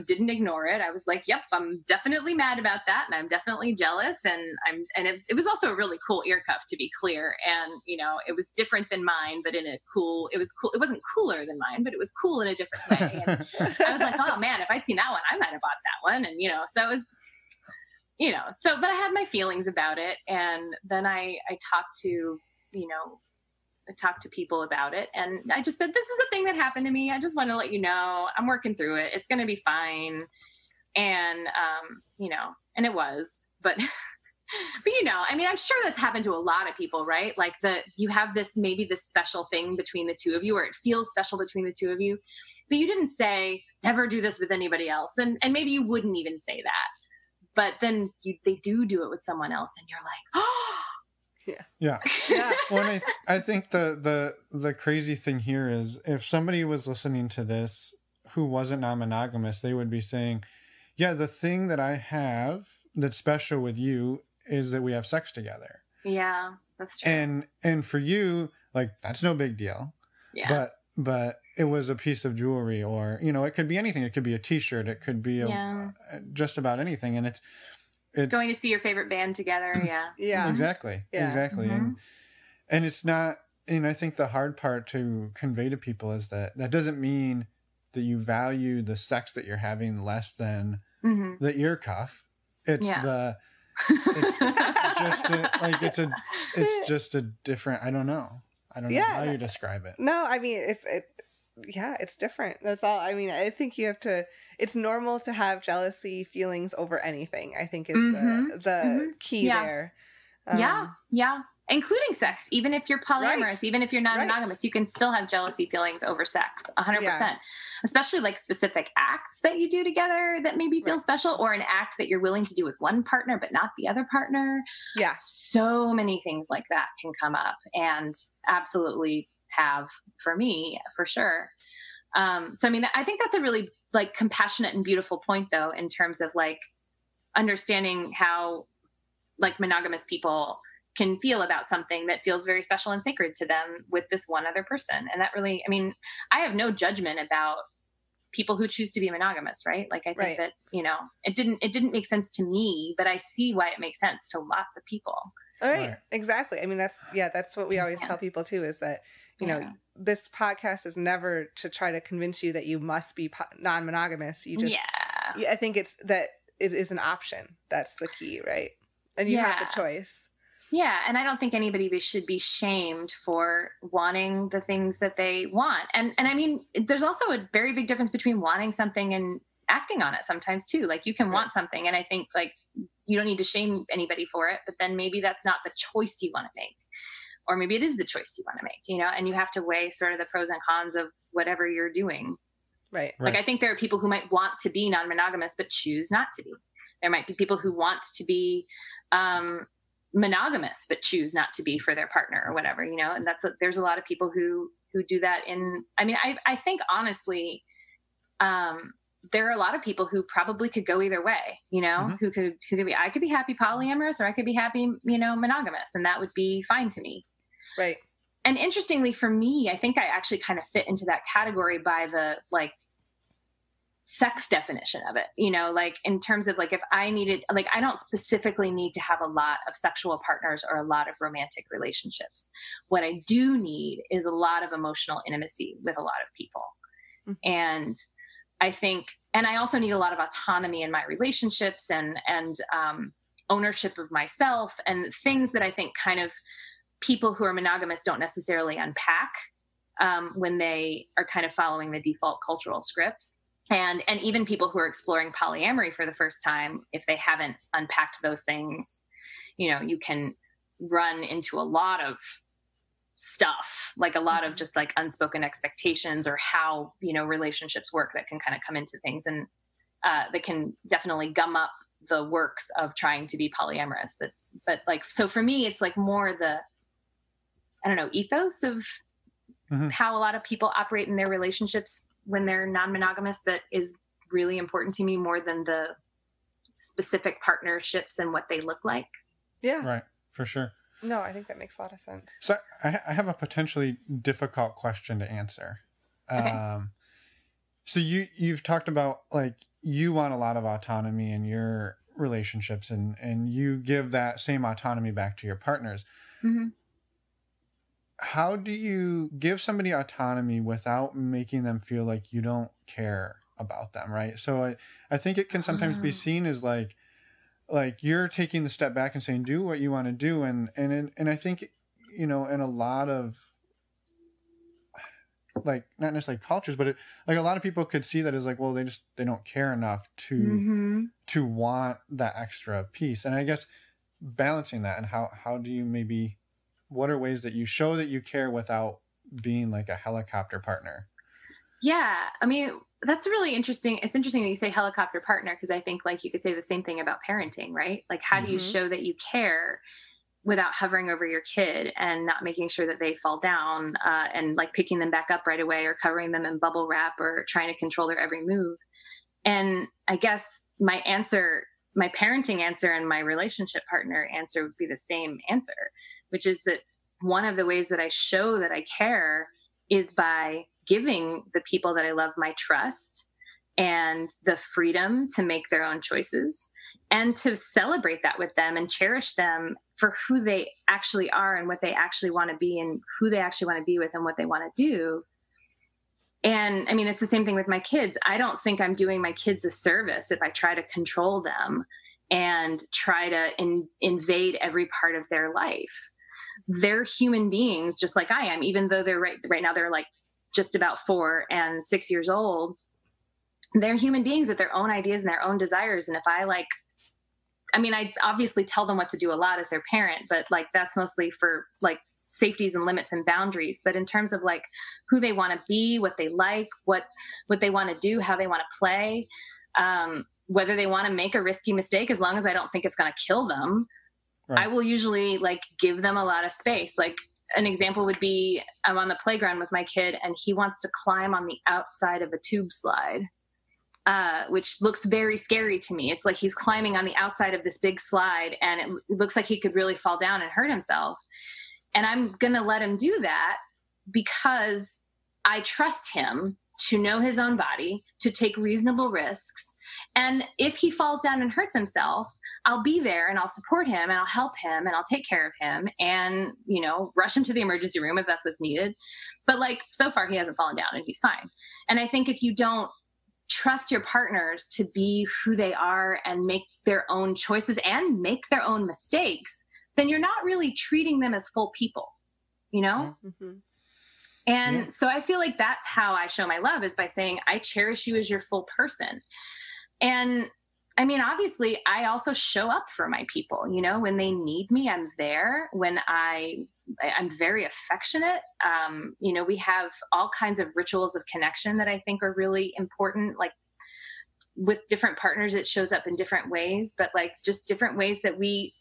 Speaker 1: didn't ignore it. I was like, yep, I'm definitely mad about that. And I'm definitely jealous. And it was also a really cool ear cuff, to be clear. And, it was different than mine, but it was cool. It wasn't cooler than mine, but it was cool in a different way. And I was like, oh man, if I'd seen that one, I might've bought that one. And, so it was, but I had my feelings about it. And then I talked to, talk to people about it. And I just said, this is a thing that happened to me. I just want to let you know, I'm working through it. It's going to be fine. And, and it was, but I mean, I'm sure that's happened to a lot of people, right? Like you have maybe this special thing between the two of you, or it feels special between the two of you, but you didn't say, never do this with anybody else. And maybe you wouldn't even say that, but then they do it with someone else, and you're like, oh,
Speaker 3: Yeah. Well, I think the crazy thing here is, if somebody was listening to this who wasn't non-monogamous, they would be saying, yeah, the thing that I have that's special with you is that we have sex together.
Speaker 1: Yeah, that's true.
Speaker 3: And for you, like, that's no big deal.
Speaker 1: Yeah.
Speaker 3: But it was a piece of jewelry, or, it could be anything. It could be a t-shirt. It could be just about anything. And it's
Speaker 1: going to see your favorite band together. Yeah.
Speaker 2: Yeah.
Speaker 3: Exactly.
Speaker 2: Yeah.
Speaker 3: Exactly.
Speaker 1: Mm-hmm.
Speaker 3: And it's not, I think the hard part to convey to people is that doesn't mean that you value the sex that you're having less than the ear cuff. It's It's just a different, I don't know how you describe it.
Speaker 2: No, I mean, it's different. That's all. I mean, I think you have to, it's normal to have jealousy feelings over anything, I think is the key there.
Speaker 1: Yeah. Including sex. Even if you're polyamorous, even if you're non-monogamous, you can still have jealousy feelings over sex. 100%. Especially like specific acts that you do together that maybe feel special, or an act that you're willing to do with one partner, but not the other partner.
Speaker 2: Yeah.
Speaker 1: So many things like that can come up, and absolutely have for me, for sure. So, I mean, I think that's a really like compassionate and beautiful point though, in terms of like understanding how like monogamous people can feel about something that feels very special and sacred to them with this one other person. And that really, I mean, I have no judgment about people who choose to be monogamous, right? Like I think that, you know, it didn't make sense to me, but I see why it makes sense to lots of people.
Speaker 2: All right. Exactly. I mean, that's what we always tell people too, is that, you know, this podcast is never to try to convince you that you must be non-monogamous. You just, I think it's that it is an option. That's the key, right? And you have the choice.
Speaker 1: Yeah. And I don't think anybody should be shamed for wanting the things that they want. And I mean, there's also a very big difference between wanting something and acting on it sometimes too. Like you can want something, and I think like you don't need to shame anybody for it, but then maybe that's not the choice you want to make, or maybe it is the choice you want to make, you know, and you have to weigh sort of the pros and cons of whatever you're doing.
Speaker 2: Right.
Speaker 1: Like I think there are people who might want to be non-monogamous, but choose not to be. There might be people who want to be, monogamous, but choose not to be for their partner or whatever, you know, and there's a lot of people who do that I think honestly, there are a lot of people who probably could go either way, you know, who could be, I could be happy polyamorous, or I could be happy, you know, monogamous, and that would be fine to me.
Speaker 2: Right.
Speaker 1: And interestingly for me, I think I actually kind of fit into that category by the like sex definition of it, you know, like in terms of like, if I needed, like, I don't specifically need to have a lot of sexual partners or a lot of romantic relationships. What I do need is a lot of emotional intimacy with a lot of people. And I think, and I also need a lot of autonomy in my relationships and ownership of myself, and things that I think kind of people who are monogamous don't necessarily unpack when they are kind of following the default cultural scripts. And even people who are exploring polyamory for the first time, if they haven't unpacked those things, you know, you can run into a lot of stuff, like a lot of just like unspoken expectations, or how, you know, relationships work that can kind of come into things, and that can definitely gum up the works of trying to be polyamorous. But like, so for me, it's like more the, I don't know, ethos of how a lot of people operate in their relationships when they're non-monogamous that is really important to me, more than the specific partnerships and what they look like.
Speaker 2: Yeah.
Speaker 3: Right. For sure.
Speaker 2: No, I think that makes a lot of sense.
Speaker 3: So I have a potentially difficult question to answer. Okay. So you've talked about like, you want a lot of autonomy in your relationships, and you give that same autonomy back to your partners. How do you give somebody autonomy without making them feel like you don't care about them, right? So I think it can sometimes be seen as like you're taking the step back and saying, do what you want to do. And I think, you know, in a lot of like, not necessarily cultures, but like a lot of people could see that as like, well, they don't care enough to want that extra piece. And I guess balancing that, and how do you maybe, what are ways that you show that you care without being like a helicopter partner?
Speaker 1: Yeah. I mean, that's really interesting. It's interesting that you say helicopter partner, because I think like you could say the same thing about parenting, right? Like, how do you show that you care without hovering over your kid and not making sure that they fall down and like picking them back up right away, or covering them in bubble wrap, or trying to control their every move? And I guess my parenting answer and my relationship partner answer would be the same answer, which is that one of the ways that I show that I care is by giving the people that I love my trust and the freedom to make their own choices, and to celebrate that with them and cherish them for who they actually are and what they actually want to be, and who they actually want to be with and what they want to do. And I mean, it's the same thing with my kids. I don't think I'm doing my kids a service if I try to control them and try to invade every part of their life. They're human beings just like I am, even though they're right now they're like just about 4 and 6 years old. They're human beings with their own ideas and their own desires. And if I I obviously tell them what to do a lot as their parent, but like that's mostly for like safeties and limits and boundaries. But in terms of like who they want to be, what they like, what they want to do, how they want to play, whether they want to make a risky mistake, as long as I don't think it's going to kill them, right. I will usually like give them a lot of space. Like an example would be I'm on the playground with my kid and he wants to climb on the outside of a tube slide, which looks very scary to me. It's like he's climbing on the outside of this big slide and it looks like he could really fall down and hurt himself. And I'm going to let him do that because I trust him to know his own body, to take reasonable risks. And if he falls down and hurts himself, I'll be there and I'll support him and I'll help him and I'll take care of him and, you know, rush him to the emergency room if that's what's needed. But like, so far he hasn't fallen down and he's fine. And I think if you don't trust your partners to be who they are and make their own choices and make their own mistakes, then you're not really treating them as full people, you know? Mm-hmm. And so I feel like that's how I show my love, is by saying, I cherish you as your full person. And I mean, obviously I also show up for my people, you know, when they need me, I'm there. When I'm very affectionate. You know, we have all kinds of rituals of connection that I think are really important. Like with different partners, it shows up in different ways, but like just different ways that we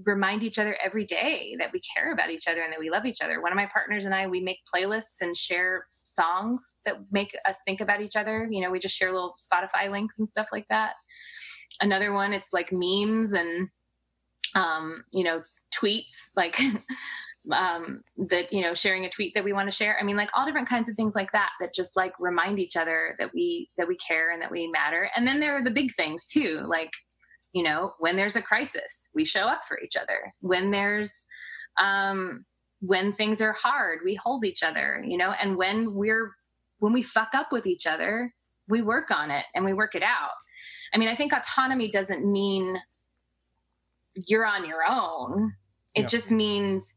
Speaker 1: remind each other every day that we care about each other and that we love each other. One of my partners and I, we make playlists and share songs that make us think about each other. You know, we just share little Spotify links and stuff like that. Another one, it's like memes and, you know, tweets, like, that, you know, sharing a tweet that we want to share. I mean, like all different kinds of things like that, that just like remind each other that we care and that we matter. And then there are the big things too. Like, you know, when there's a crisis, we show up for each other. When there's, when things are hard, we hold each other, you know, and when we fuck up with each other, we work on it and we work it out. I mean, I think autonomy doesn't mean you're on your own. It just means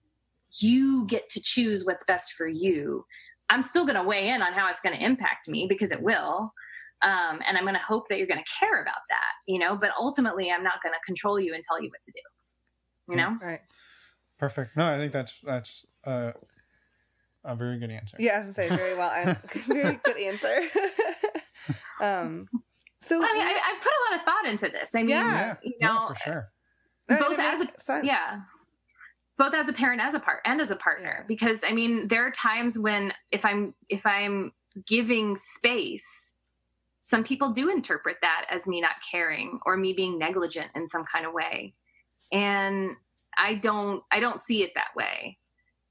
Speaker 1: you get to choose what's best for you. I'm still going to weigh in on how it's going to impact me, because it will. And I'm going to hope that you're going to care about that, you know, but ultimately I'm not going to control you and tell you what to do, you know?
Speaker 2: Right.
Speaker 3: Perfect. No, I think that's a very good answer.
Speaker 2: Yeah, I was going to say very well. Very good answer. So
Speaker 1: I mean, I've put a lot of thought into this. I mean, you know,
Speaker 3: for sure.
Speaker 1: Both as a parent, as a partner, because I mean, there are times when if I'm giving space, some people do interpret that as me not caring or me being negligent in some kind of way. And I don't see it that way.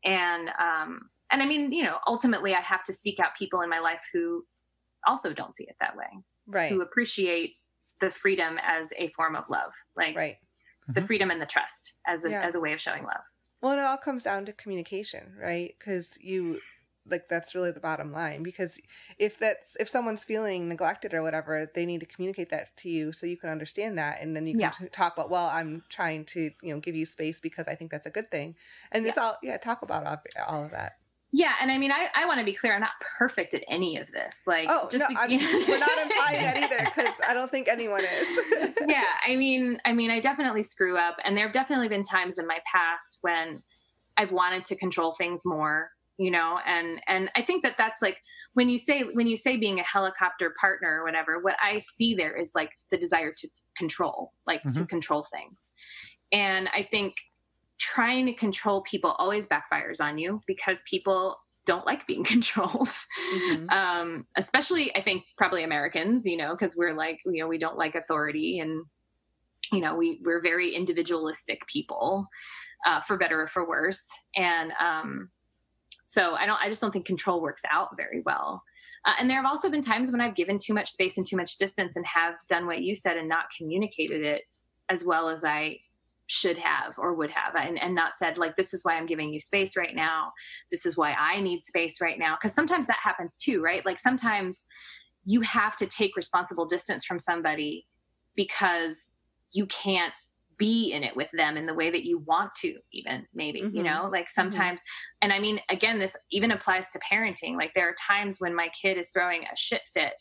Speaker 1: And I mean, you know, ultimately I have to seek out people in my life who also don't see it that way.
Speaker 2: Right.
Speaker 1: Who appreciate the freedom as a form of love. Like the freedom and the trust as a way of showing love.
Speaker 2: Well, it all comes down to communication, right? Because that's really the bottom line. Because if someone's feeling neglected or whatever, they need to communicate that to you so you can understand that, and then you can talk about, well, I'm trying to, you know, give you space because I think that's a good thing, and it's all talk about all of that.
Speaker 1: Yeah, and I mean, I want to be clear. I'm not perfect at any of this. Like,
Speaker 2: we're not implying that either, because I don't think anyone is.
Speaker 1: Yeah, I mean, I definitely screw up, and there have definitely been times in my past when I've wanted to control things more, you know, and I think that's like when you say being a helicopter partner or whatever, what I see there is like the desire to control, like to control things, and I think trying to control people always backfires on you, because people don't like being controlled. Especially I think probably Americans, you know, because we're like, you know, we don't like authority, and, you know, we're very individualistic people, for better or for worse. And, so I just don't think control works out very well. And there have also been times when I've given too much space and too much distance and have done what you said and not communicated it as well as I should have or would have, and not said, like, this is why I'm giving you space right now. This is why I need space right now. Because sometimes that happens too, right? Like sometimes you have to take responsible distance from somebody because you can't be in it with them in the way that you want to, even maybe, you know, like sometimes, and I mean, again, this even applies to parenting. Like there are times when my kid is throwing a shit fit,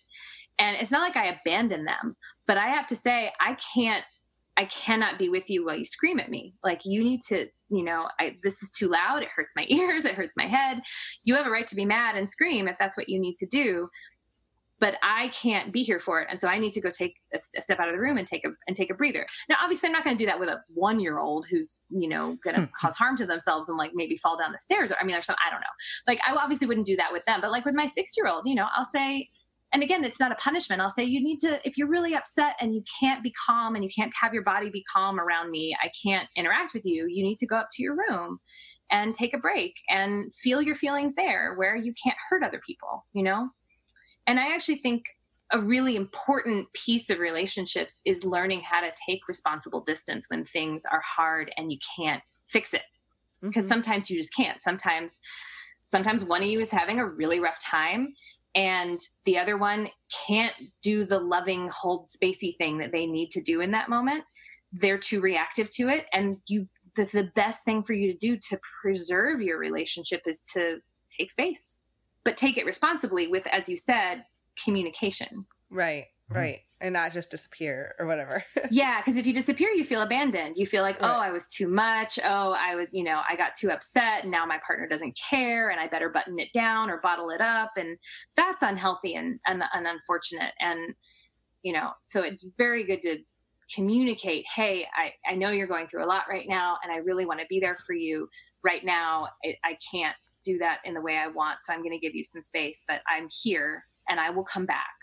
Speaker 1: and it's not like I abandon them, but I have to say, I cannot be with you while you scream at me. Like you need to, you know, this is too loud. It hurts my ears. It hurts my head. You have a right to be mad and scream if that's what you need to do, but I can't be here for it. And so I need to go take a step out of the room and take a breather. Now, obviously I'm not going to do that with a 1-year-old who's, you know, going to cause harm to themselves and like maybe fall down the stairs. Or, I mean, there's some, I don't know. Like I obviously wouldn't do that with them, but like with my 6-year-old, you know, I'll say, and again, it's not a punishment. I'll say, you need to, if you're really upset and you can't be calm and you can't have your body be calm around me, I can't interact with you. You need to go up to your room and take a break and feel your feelings there where you can't hurt other people, you know? And I actually think a really important piece of relationships is learning how to take responsible distance when things are hard and you can't fix it. Because sometimes you just can't. Sometimes one of you is having a really rough time and the other one can't do the loving, hold spacey thing that they need to do in that moment. They're too reactive to it. And the best thing for you to do to preserve your relationship is to take space. But take it responsibly with, as you said, communication.
Speaker 2: Right. And not just disappear or whatever.
Speaker 1: Yeah. Because if you disappear, you feel abandoned. You feel like, oh, I was too much. Oh, I got too upset. And now my partner doesn't care and I better button it down or bottle it up. And that's unhealthy and unfortunate. And, you know, so it's very good to communicate, hey, I know you're going through a lot right now and I really want to be there for you right now. I can't do that in the way I want. So I'm going to give you some space, but I'm here and I will come back.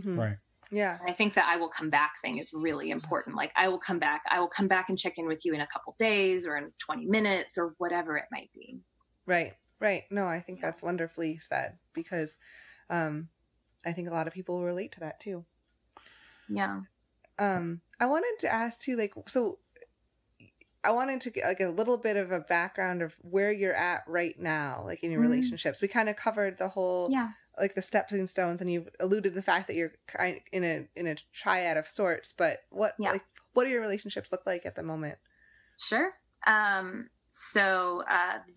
Speaker 3: Right.
Speaker 2: Yeah.
Speaker 1: And I think that I will come back thing is really important. Like I will come back and check in with you in a couple days or in 20 minutes or whatever it might be.
Speaker 2: Right. No, I think that's wonderfully said because, I think a lot of people will relate to that too.
Speaker 1: Yeah.
Speaker 2: I wanted to ask too, like, so I wanted to get like a little bit of a background of where you're at right now, like in your relationships. We kind of covered the whole, like the stepping stones, and you've alluded to the fact that you're kind in a triad of sorts. But what do your relationships look like at the moment?
Speaker 1: Sure. So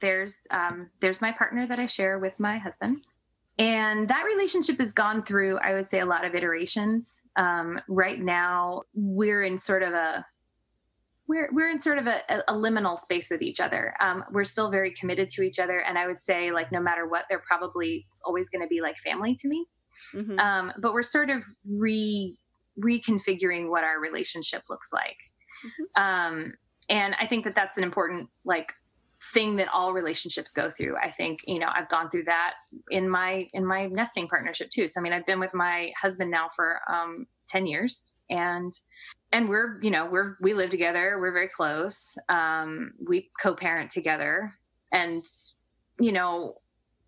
Speaker 1: there's my partner that I share with my husband. And that relationship has gone through, I would say, a lot of iterations. Right now, we're in sort of a liminal space with each other. We're still very committed to each other. And I would say, like, no matter what, they're probably always going to be like family to me. But we're sort of reconfiguring what our relationship looks like. And I think that that's an important, like, thing that all relationships go through. I think, you know, I've gone through that in my nesting partnership too. So, I mean, I've been with my husband now for 10 years and we live together. We're very close. We co-parent together. And, you know,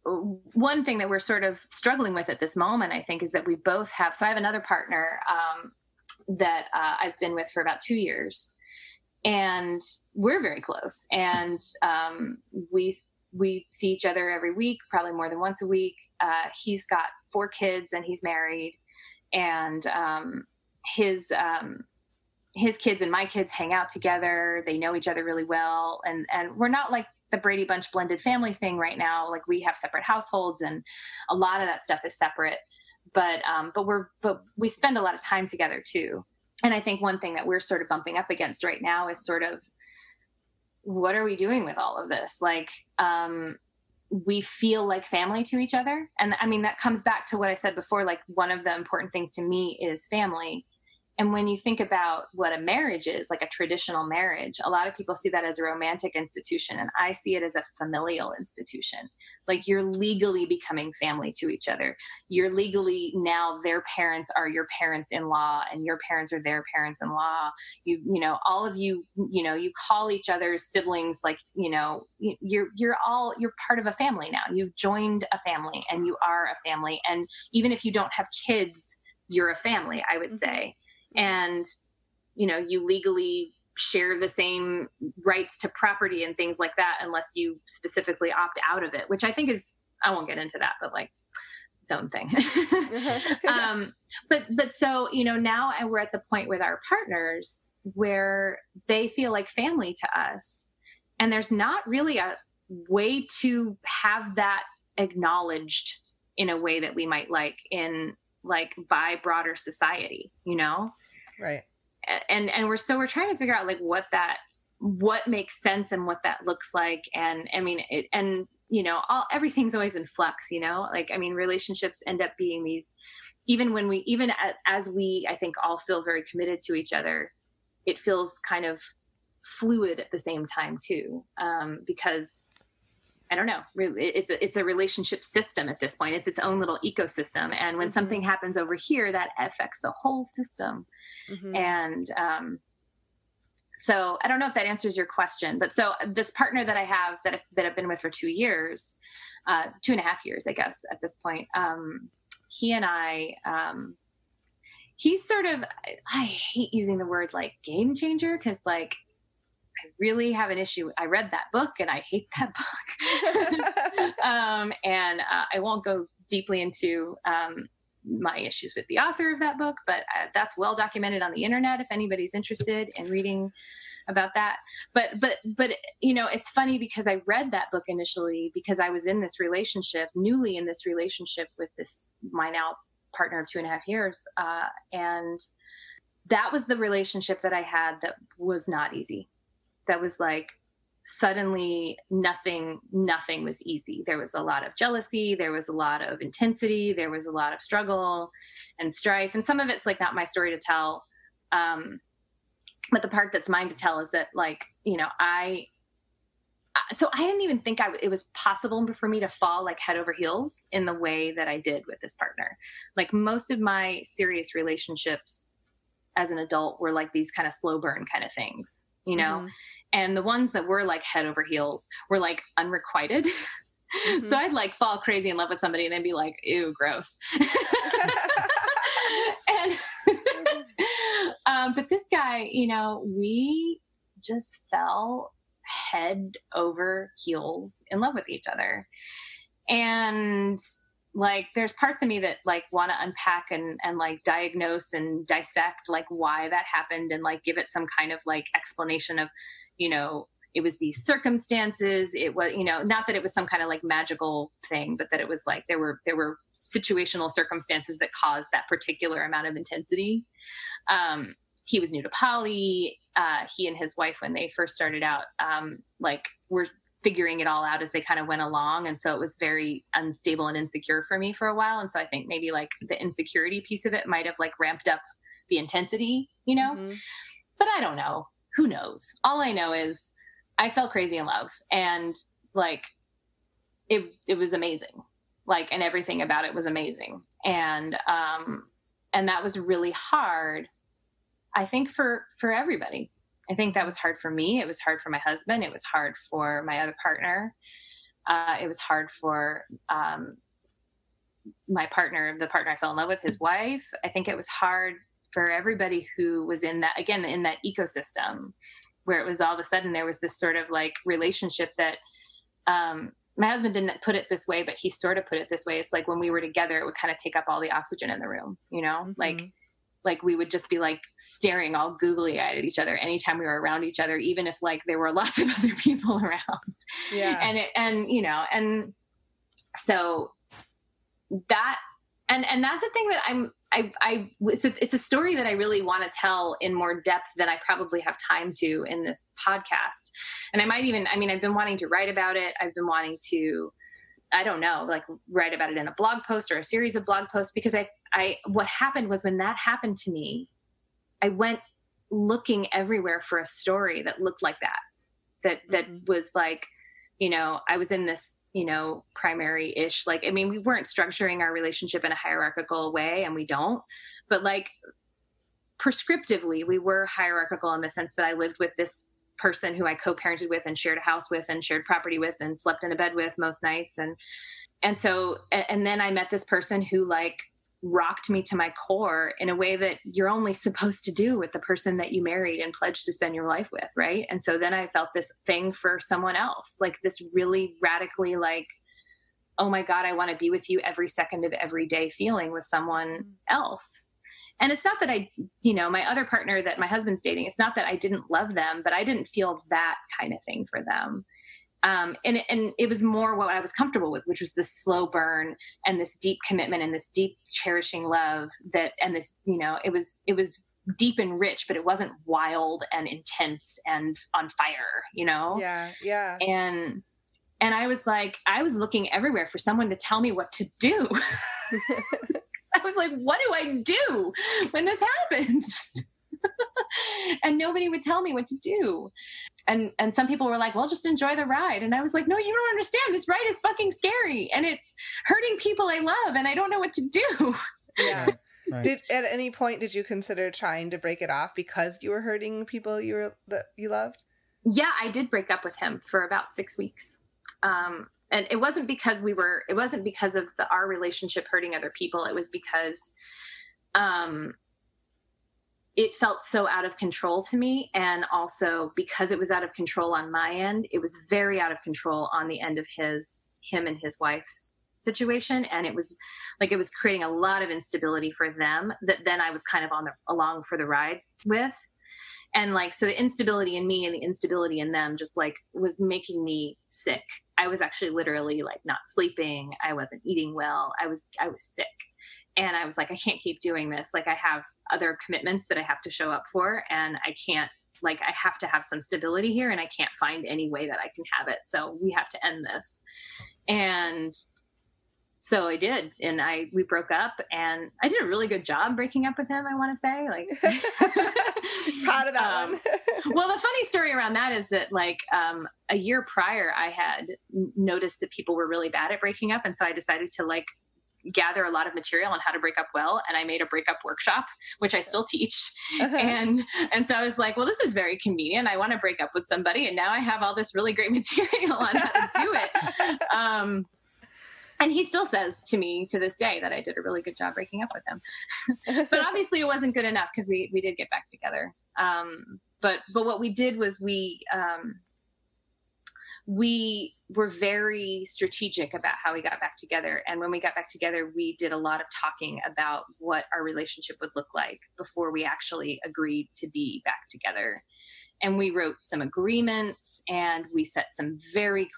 Speaker 1: one thing that we're sort of struggling with at this moment, I think, is that we both have, so I have another partner that I've been with for about 2 years. And we're very close. And we see each other every week, probably more than once a week. He's got 4 kids and he's married. And his kids and my kids hang out together. They know each other really well. And we're not like the Brady Bunch blended family thing right now. Like, we have separate households and a lot of that stuff is separate. But we spend a lot of time together too. And I think one thing that we're sort of bumping up against right now is sort of, what are we doing with all of this? Like, we feel like family to each other. And I mean, that comes back to what I said before, like, one of the important things to me is family. And when you think about what a marriage is, like a traditional marriage, a lot of people see that as a romantic institution. And I see it as a familial institution. Like, you're legally becoming family to each other. You're legally, now their parents are your parents-in-law and your parents are their parents-in-law. You know, all of you, you know, you call each other's siblings, like, you know, you're part of a family now. You've joined a family and you are a family. And even if you don't have kids, you're a family, I would say. And, you know, you legally share the same rights to property and things like that, unless you specifically opt out of it, which I think is, I won't get into that, but like, it's its own thing. But so, you know, now we're at the point with our partners where they feel like family to us. And there's not really a way to have that acknowledged in a way that we might like in like by broader society, you know?
Speaker 2: Right.
Speaker 1: And we're trying to figure out like what makes sense and what that looks like. And I mean, you know, everything's always in flux, you know, like, I mean, relationships end up being these, as we, I think all feel very committed to each other, it feels kind of fluid at the same time too. Because I don't know, really, it's a relationship system at this point. It's its own little ecosystem. And when something happens over here, that affects the whole system. And, so I don't know if that answers your question, but so this partner that I have that I've been with for 2 years, 2.5 years, I guess at this point, he and I, he's sort of, I hate using the word like game changer. 'Cause like, I really have an issue. I read that book and I hate that book. And I won't go deeply into, my issues with the author of that book, but that's well documented on the internet if anybody's interested in reading about that. But you know, it's funny because I read that book initially because I was in this relationship, newly in this relationship with my now partner of 2.5 years. And that was the relationship that I had that was not easy. That was like, suddenly nothing was easy. There was a lot of jealousy. There was a lot of intensity. There was a lot of struggle and strife. And some of it's like not my story to tell. But the part that's mine to tell is that like, you know, so I didn't even think it was possible for me to fall like head over heels in the way that I did with this partner. Like most of my serious relationships as an adult were like these kind of slow burn kind of things, you know? And the ones that were like head over heels were like unrequited. So I'd like fall crazy in love with somebody and then be like, ew, gross. But this guy, you know, we just fell head over heels in love with each other. And like, there's parts of me that like want to unpack and like diagnose and dissect like why that happened and like give it some kind of like explanation of, you know, it was these circumstances. It was, you know, not that it was some kind of like magical thing, but that it was like, there were situational circumstances that caused that particular amount of intensity. He was new to poly. He and his wife, when they first started out, like were figuring it all out as they kind of went along. And so it was very unstable and insecure for me for a while. And so I think maybe like the insecurity piece of it might have like ramped up the intensity, you know, but I don't know. Who knows? All I know is I fell crazy in love and like, it was amazing. Like, and everything about it was amazing. And that was really hard, I think for everybody. I think that was hard for me. It was hard for my husband. It was hard for my other partner. It was hard for my partner, the partner I fell in love with, his wife. I think it was hard for everybody who was in that, again, in that ecosystem where it was all of a sudden there was this sort of like relationship that my husband didn't put it this way, but he sort of put it this way. It's like when we were together, it would kind of take up all the oxygen in the room, you know, like we would just be like staring all googly eyed at each other anytime we were around each other, even if like there were lots of other people around. Yeah. And you know, and so that, and that's the thing that it's a story that I really want to tell in more depth than I probably have time to in this podcast. And I've been wanting to write about it. I've been wanting to, I don't know, like write about it in a blog post or a series of blog posts, because what happened was when that happened to me, I went looking everywhere for a story that looked like that was like, you know, I was in this, you know, primary-ish, like, I mean, we weren't structuring our relationship in a hierarchical way, and we don't, but like prescriptively, we were hierarchical in the sense that I lived with this person who I co-parented with and shared a house with and shared property with and slept in a bed with most nights. And so, and then I met this person who like rocked me to my core in a way that you're only supposed to do with the person that you married and pledged to spend your life with. Right. And so then I felt this thing for someone else, like this really radically like, oh my God, I want to be with you every second of every day feeling with someone else. And it's not that my other partner that my husband's dating, it's not that I didn't love them, but I didn't feel that kind of thing for them. And it was more what I was comfortable with, which was this slow burn and this deep commitment and this deep cherishing love and this, it was deep and rich, but it wasn't wild and intense and on fire,
Speaker 2: Yeah. Yeah.
Speaker 1: And I was looking everywhere for someone to tell me what to do. I was like, what do I do when this happens? And nobody would tell me what to do. And some people were like, well, just enjoy the ride. And I was like, no, you don't understand. This ride is fucking scary and it's hurting people I love and I don't know what to do.
Speaker 2: Yeah.
Speaker 3: Right.
Speaker 2: At any point, did you consider trying to break it off because you were hurting people that you loved?
Speaker 1: Yeah, I did break up with him for about 6 weeks. And it wasn't because of our relationship hurting other people. It was because, it felt so out of control to me. And also because it was out of control on my end, it was very out of control on the end of him and his wife's situation. And it was creating a lot of instability for them that then I was kind of along for the ride with. And so the instability in me and the instability in them just was making me sick. I was actually literally not sleeping. I wasn't eating well. I was sick. And I was like, I can't keep doing this. I have other commitments that I have to show up for, and I can't, I have to have some stability here, and I can't find any way that I can have it. So we have to end this. And so I did. And we broke up, and I did a really good job breaking up with him, I want to say.
Speaker 2: Proud of that one.
Speaker 1: Well, the funny story around that is that a year prior, I had noticed that people were really bad at breaking up. And so I decided to gather a lot of material on how to break up well. And I made a breakup workshop, which I still teach. And so I was like, well, this is very convenient. I want to break up with somebody. And now I have all this really great material on how to do it. And he still says to me to this day that I did a really good job breaking up with him. But obviously it wasn't good enough because we did get back together. But what we did was we were very strategic about how we got back together. And when we got back together, we did a lot of talking about what our relationship would look like before we actually agreed to be back together. And we wrote some agreements, and we set some very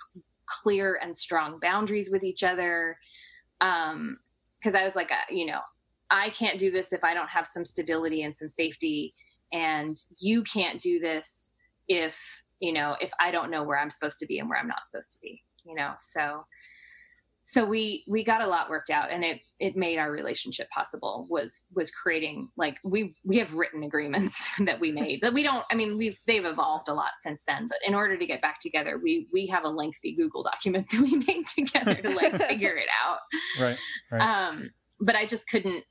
Speaker 1: clear and strong boundaries with each other. Because I was like, I can't do this if I don't have some stability and some safety. And you can't do this if I don't know where I'm supposed to be and where I'm not supposed to be, so we got a lot worked out, and it made our relationship possible was creating, we have written agreements that we made that they've evolved a lot since then, but in order to get back together, we have a lengthy Google document that we made together to figure it out.
Speaker 3: Right.
Speaker 1: But I just couldn't,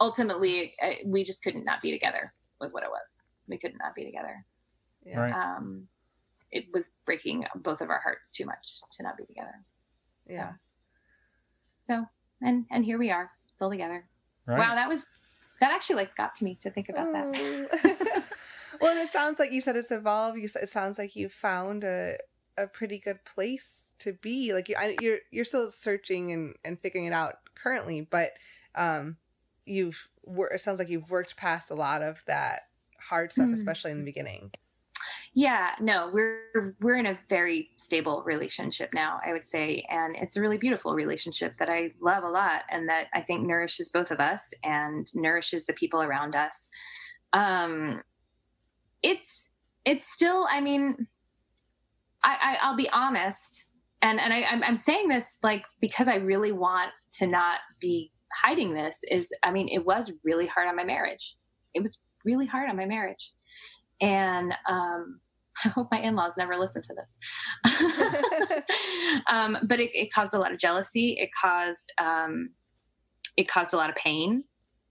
Speaker 1: ultimately, we just couldn't not be together was what it was. We could not be together.
Speaker 2: Yeah.
Speaker 3: Right.
Speaker 1: It was breaking both of our hearts too much to not be together.
Speaker 2: Yeah.
Speaker 1: So, and here we are still together.
Speaker 3: Right.
Speaker 1: Wow. That actually got to me to think about that.
Speaker 2: Well, and it sounds like you said it's evolved. It sounds like you found a pretty good place to be. You're still searching and figuring it out currently, but it sounds like you've worked past a lot of that hard stuff, especially in the beginning.
Speaker 1: Yeah, no, we're in a very stable relationship now, I would say. And it's a really beautiful relationship that I love a lot, and that I think nourishes both of us and nourishes the people around us. It's still, I'll be honest. And I'm saying this because I really want to not be hiding this it was really hard on my marriage. It was really hard on my marriage. And, I hope my in-laws never listen to this. But it caused a lot of jealousy. It caused a lot of pain.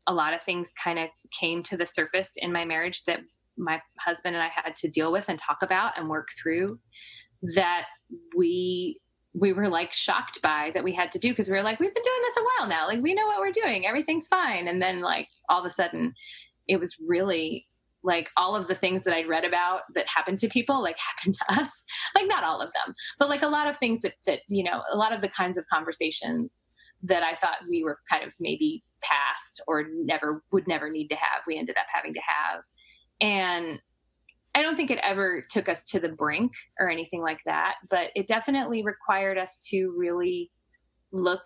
Speaker 1: A lot of things kind of came to the surface in my marriage that my husband and I had to deal with and talk about and work through, that we were shocked by, that we had to do. Cause we were we've been doing this a while now. We know what we're doing. Everything's fine. And then all of a sudden it was really all of the things that I'd read about that happened to people, happened to us, not all of them, but a lot of things that, a lot of the kinds of conversations that I thought we were kind of maybe past or would never need to have, we ended up having to have. And I don't think it ever took us to the brink or anything like that, but it definitely required us to really look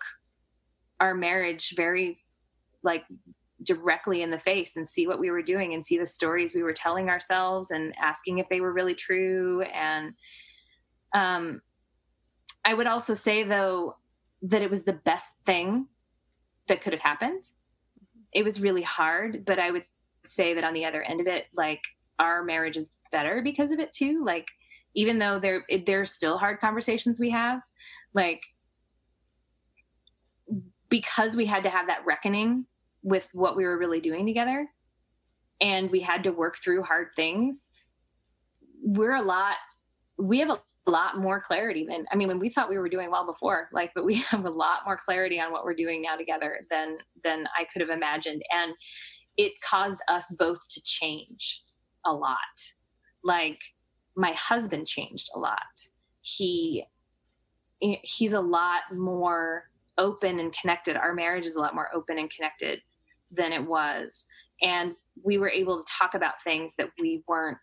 Speaker 1: our marriage very like directly in the face and see what we were doing and see the stories we were telling ourselves and asking if they were really true. And I would also say, though, that it was the best thing that could have happened. It was really hard, but I would say that on the other end of it, like, our marriage is better because of it too. Like, even though there's still hard conversations we have, like, because we had to have that reckoning with what we were really doing together and we had to work through hard things, we have a lot more clarity than, I mean, when we thought we were doing well before, like, but we have a lot more clarity on what we're doing now together than I could have imagined. And it caused us both to change a lot. Like, my husband changed a lot. He's a lot more open and connected. Our marriage is a lot more open and connected than it was. And we were able to talk about things that we weren't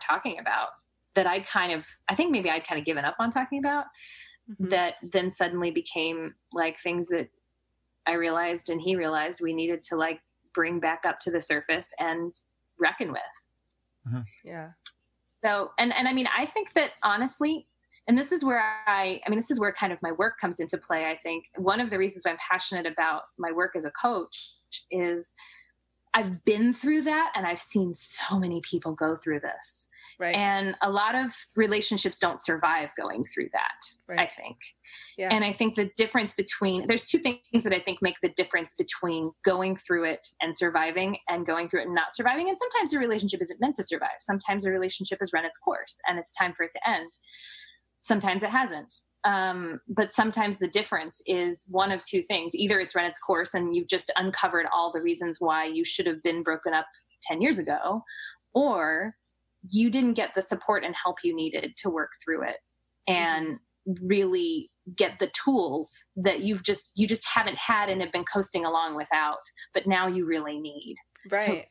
Speaker 1: talking about, that I think maybe I'd kind of given up on talking about, that then suddenly became like things that I realized and he realized we needed to like bring back up to the surface and reckon with.
Speaker 2: Mm-hmm. Yeah.
Speaker 1: So, and I mean, I think that honestly, and this is where this is where kind of my work comes into play. I think one of the reasons why I'm passionate about my work as a coach is I've been through that and I've seen so many people go through this.
Speaker 2: Right.
Speaker 1: And a lot of relationships don't survive going through that, right. I think.
Speaker 2: Yeah.
Speaker 1: And I think the difference there's two things that I think make the difference between going through it and surviving and going through it and not surviving. And sometimes a relationship isn't meant to survive. Sometimes a relationship has run its course and it's time for it to end. Sometimes it hasn't. But sometimes the difference is one of two things. Either it's run its course and you've just uncovered all the reasons why you should have been broken up 10 years ago, or you didn't get the support and help you needed to work through it and really get the tools that you just haven't had and have been coasting along without, but now you really need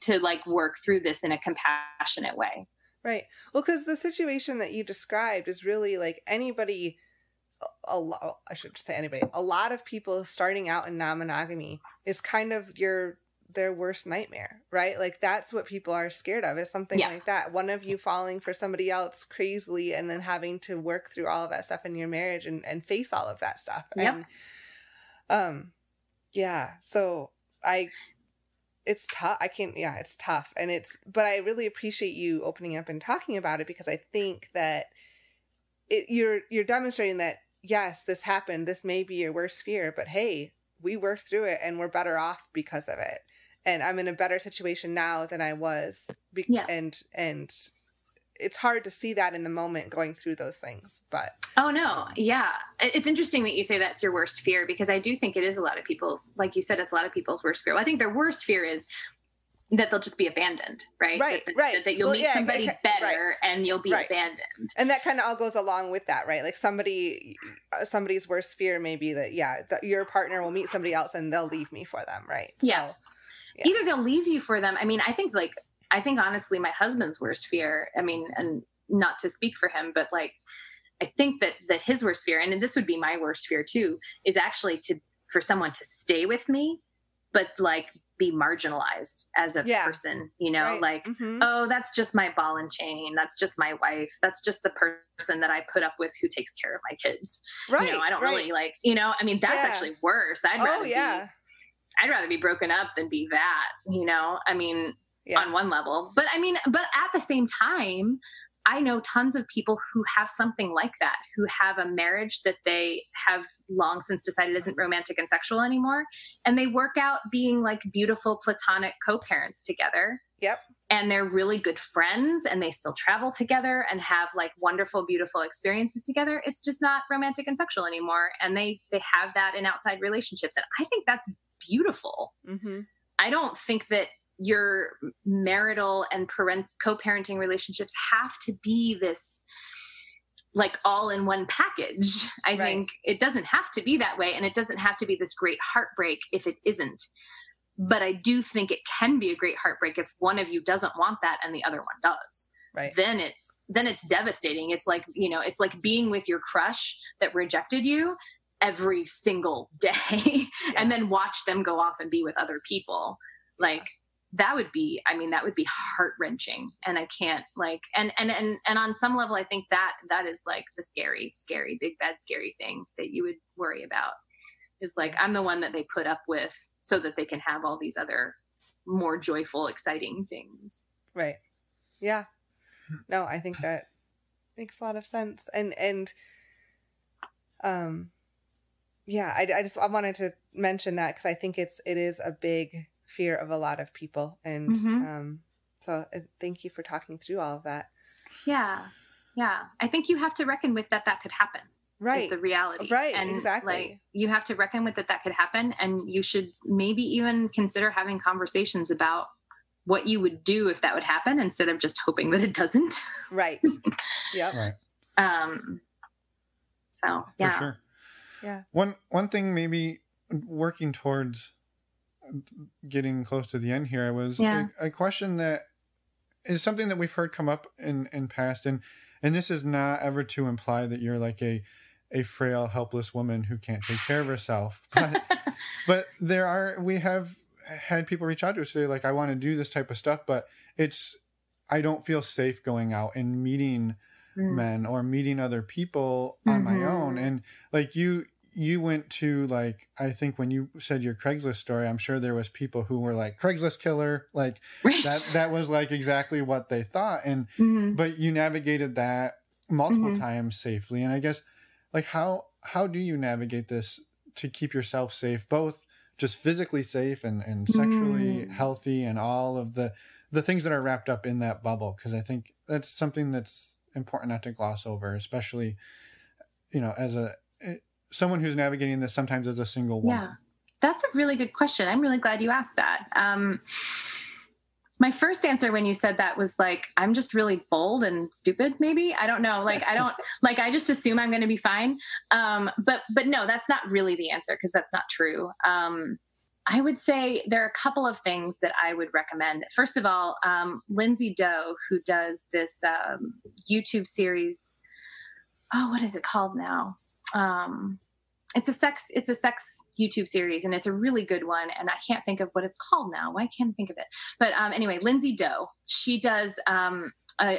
Speaker 1: to like work through this in a compassionate way.
Speaker 2: Right. Well, because the situation that you described is really like anybody, a lot of people starting out in non-monogamy is kind of their worst nightmare, right? Like, that's what people are scared of, is something like that. One of you falling for somebody else crazily and then having to work through all of that stuff in your marriage and face all of that stuff.
Speaker 1: Yep.
Speaker 2: And, so it's tough. It's tough. But I really appreciate you opening up and talking about it, because I think that you're demonstrating that, yes, this happened. This may be your worst fear, but hey, we worked through it and we're better off because of it. And I'm in a better situation now than I was. And it's hard to see that in the moment going through those things, but.
Speaker 1: Oh no. Yeah. It's interesting that you say that's your worst fear, because I do think it is a lot of people's, like you said, it's a lot of people's worst fear. Well, I think their worst fear is that they'll just be abandoned, right?
Speaker 2: Right.
Speaker 1: That you'll meet somebody better and you'll be abandoned.
Speaker 2: And that kind of all goes along with that, right? Like somebody's worst fear may be that, your partner will meet somebody else and they'll leave me for them, right?
Speaker 1: So, either they'll leave you for them. I mean, I think honestly, my husband's worst fear, I mean, and not to speak for him, but like, I think that his worst fear, and this would be my worst fear too, is actually for someone to stay with me, but like be marginalized as a person, like, oh, that's just my ball and chain. That's just my wife. That's just the person that I put up with who takes care of my kids. Right. I don't really like, I mean, that's actually worse. I'd rather be broken up than be that, I mean, on one level, but at the same time, I know tons of people who have something like that, who have a marriage that they have long since decided isn't romantic and sexual anymore. And they work out being like beautiful platonic co-parents together. Yep. And they're really good friends and they still travel together and have like wonderful, beautiful experiences together. It's just not romantic and sexual anymore. And they have that in outside relationships. And I think that's beautiful. Mm-hmm. I don't think that your marital and co-parenting relationships have to be this like all in one package. I think it doesn't have to be that way. And it doesn't have to be this great heartbreak if it isn't. But I do think it can be a great heartbreak if one of you doesn't want that and the other one does.
Speaker 2: Right.
Speaker 1: Then it's devastating. It's like, you know, it's like being with your crush that rejected you every single day and then watch them go off and be with other people. Like that would be heart-wrenching. And I can't like, and on some level, I think that is like the scary, big, bad, scary thing that you would worry about is like, I'm the one that they put up with so that they can have all these other more joyful, exciting things.
Speaker 2: Right. Yeah. No, I think that makes a lot of sense. And yeah, I wanted to mention that because I think it is a big fear of a lot of people. And so thank you for talking through all of that.
Speaker 1: Yeah. Yeah. I think you have to reckon with that could happen.
Speaker 2: Right.
Speaker 1: Is the reality.
Speaker 2: Right.
Speaker 1: And
Speaker 2: exactly.
Speaker 1: Like, you have to reckon with that could happen. And you should maybe even consider having conversations about what you would do if that would happen instead of just hoping that it doesn't.
Speaker 2: Right. Yep.
Speaker 3: Right.
Speaker 1: So yeah.
Speaker 3: For sure.
Speaker 2: Yeah.
Speaker 3: One thing maybe working towards getting close to the end here was a question that is something that we've heard come up in past, and this is not ever to imply that you're like a frail, helpless woman who can't take care of herself. But we have had people reach out to us say like, I want to do this type of stuff, but I don't feel safe going out and meeting men or meeting other people on my own. And like you went to like, I think when you said your Craigslist story, I'm sure there was people who were like Craigslist killer, like that was like exactly what they thought. And, but you navigated that multiple times safely. And I guess like, how do you navigate this to keep yourself safe, both just physically safe and sexually healthy and all of the things that are wrapped up in that bubble? Cause I think that's something that's important not to gloss over, especially, you know, as someone who's navigating this sometimes as a single woman.
Speaker 1: Yeah, that's a really good question. I'm really glad you asked that. My first answer when you said that was like, I'm just really bold and stupid. Maybe, I don't know. Like, I don't like, I just assume I'm going to be fine. But no, that's not really the answer. Cause that's not true. I would say there are a couple of things that I would recommend. First of all, Lindsay Doe, who does this, YouTube series. Oh, what is it called now? It's a sex YouTube series, and it's a really good one. And I can't think of what it's called now. Why can't I think of it? But anyway, Lindsay Doe, she does a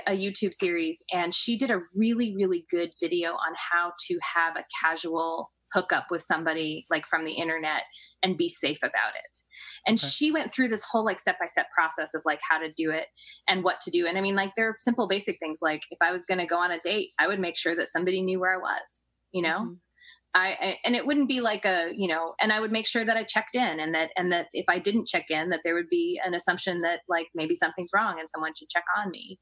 Speaker 1: YouTube series, and she did a really, really good video on how to have a casual hookup with somebody like from the internet and be safe about it. And she went through this whole like step-by-step process of like how to do it and what to do. And I mean, like there are simple, basic things. Like if I was going to go on a date, I would make sure that somebody knew where I was, you know, and it wouldn't be like and I would make sure that I checked in and that if I didn't check in, that there would be an assumption that like maybe something's wrong and someone should check on me.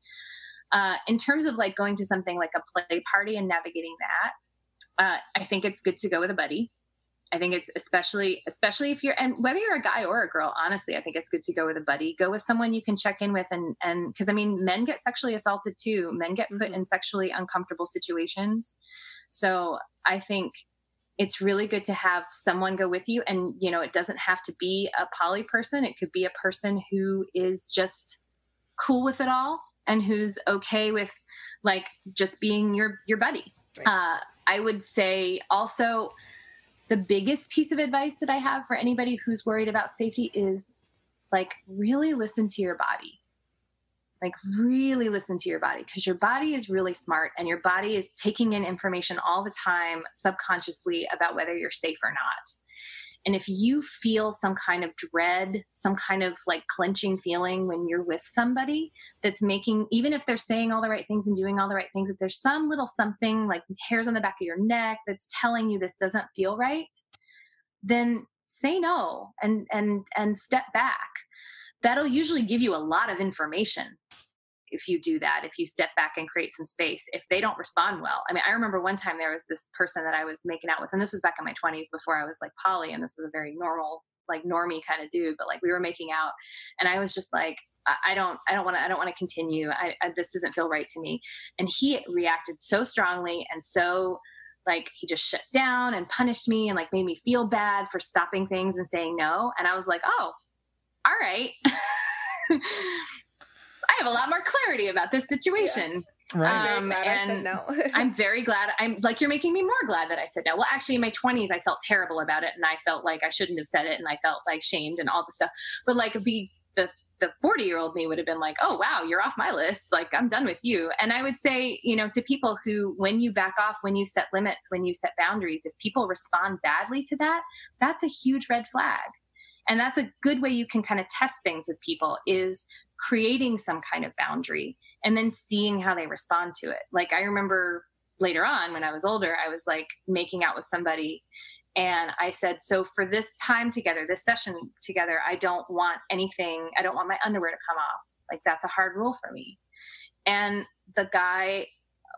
Speaker 1: In terms of like going to something like a play party and navigating that, I think it's good to go with a buddy. I think it's especially if you're, and whether you're a guy or a girl, honestly, I think it's good to go with a buddy. Go with someone you can check in with, and because I mean, men get sexually assaulted too. Men get put in sexually uncomfortable situations. So I think it's really good to have someone go with you, and you know, it doesn't have to be a poly person. It could be a person who is just cool with it all and who's okay with like just being your buddy. Right. I would say also the biggest piece of advice that I have for anybody who's worried about safety is like really listen to your body. Like really listen to your body, because your body is really smart and your body is taking in information all the time subconsciously about whether you're safe or not. And if you feel some kind of dread, some kind of like clenching feeling when you're with somebody that's making, even if they're saying all the right things and doing all the right things, if there's some little something like hairs on the back of your neck that's telling you this doesn't feel right, then say no and step back. That'll usually give you a lot of information. If you do that, if you step back and create some space, if they don't respond well. I mean, I remember one time there was this person that I was making out with, and this was back in my 20s before I was like poly, and this was a very normal like normie kind of dude, but like we were making out, and I was just like, I don't want to continue. This doesn't feel right to me. And he reacted so strongly, and so like he just shut down and punished me and like made me feel bad for stopping things and saying no. And I was like, oh, all right. I have a lot more clarity about this situation.
Speaker 2: Yeah. Right. I'm very glad I said no.
Speaker 1: I'm very glad. I'm like, you're making me more glad that I said no. Well, actually in my 20s, I felt terrible about it. And I felt like I shouldn't have said it. And I felt like shamed and all the stuff. But like the 40-year-old me would have been like, oh, wow, you're off my list. Like, I'm done with you. And I would say, you know, to people who, when you back off, when you set limits, when you set boundaries, if people respond badly to that, that's a huge red flag. And that's a good way you can kind of test things with people, is creating some kind of boundary and then seeing how they respond to it. Like, I remember later on when I was older, I was like making out with somebody, and I said, so for this time together, this session together, I don't want anything. I don't want my underwear to come off. Like, that's a hard rule for me. And the guy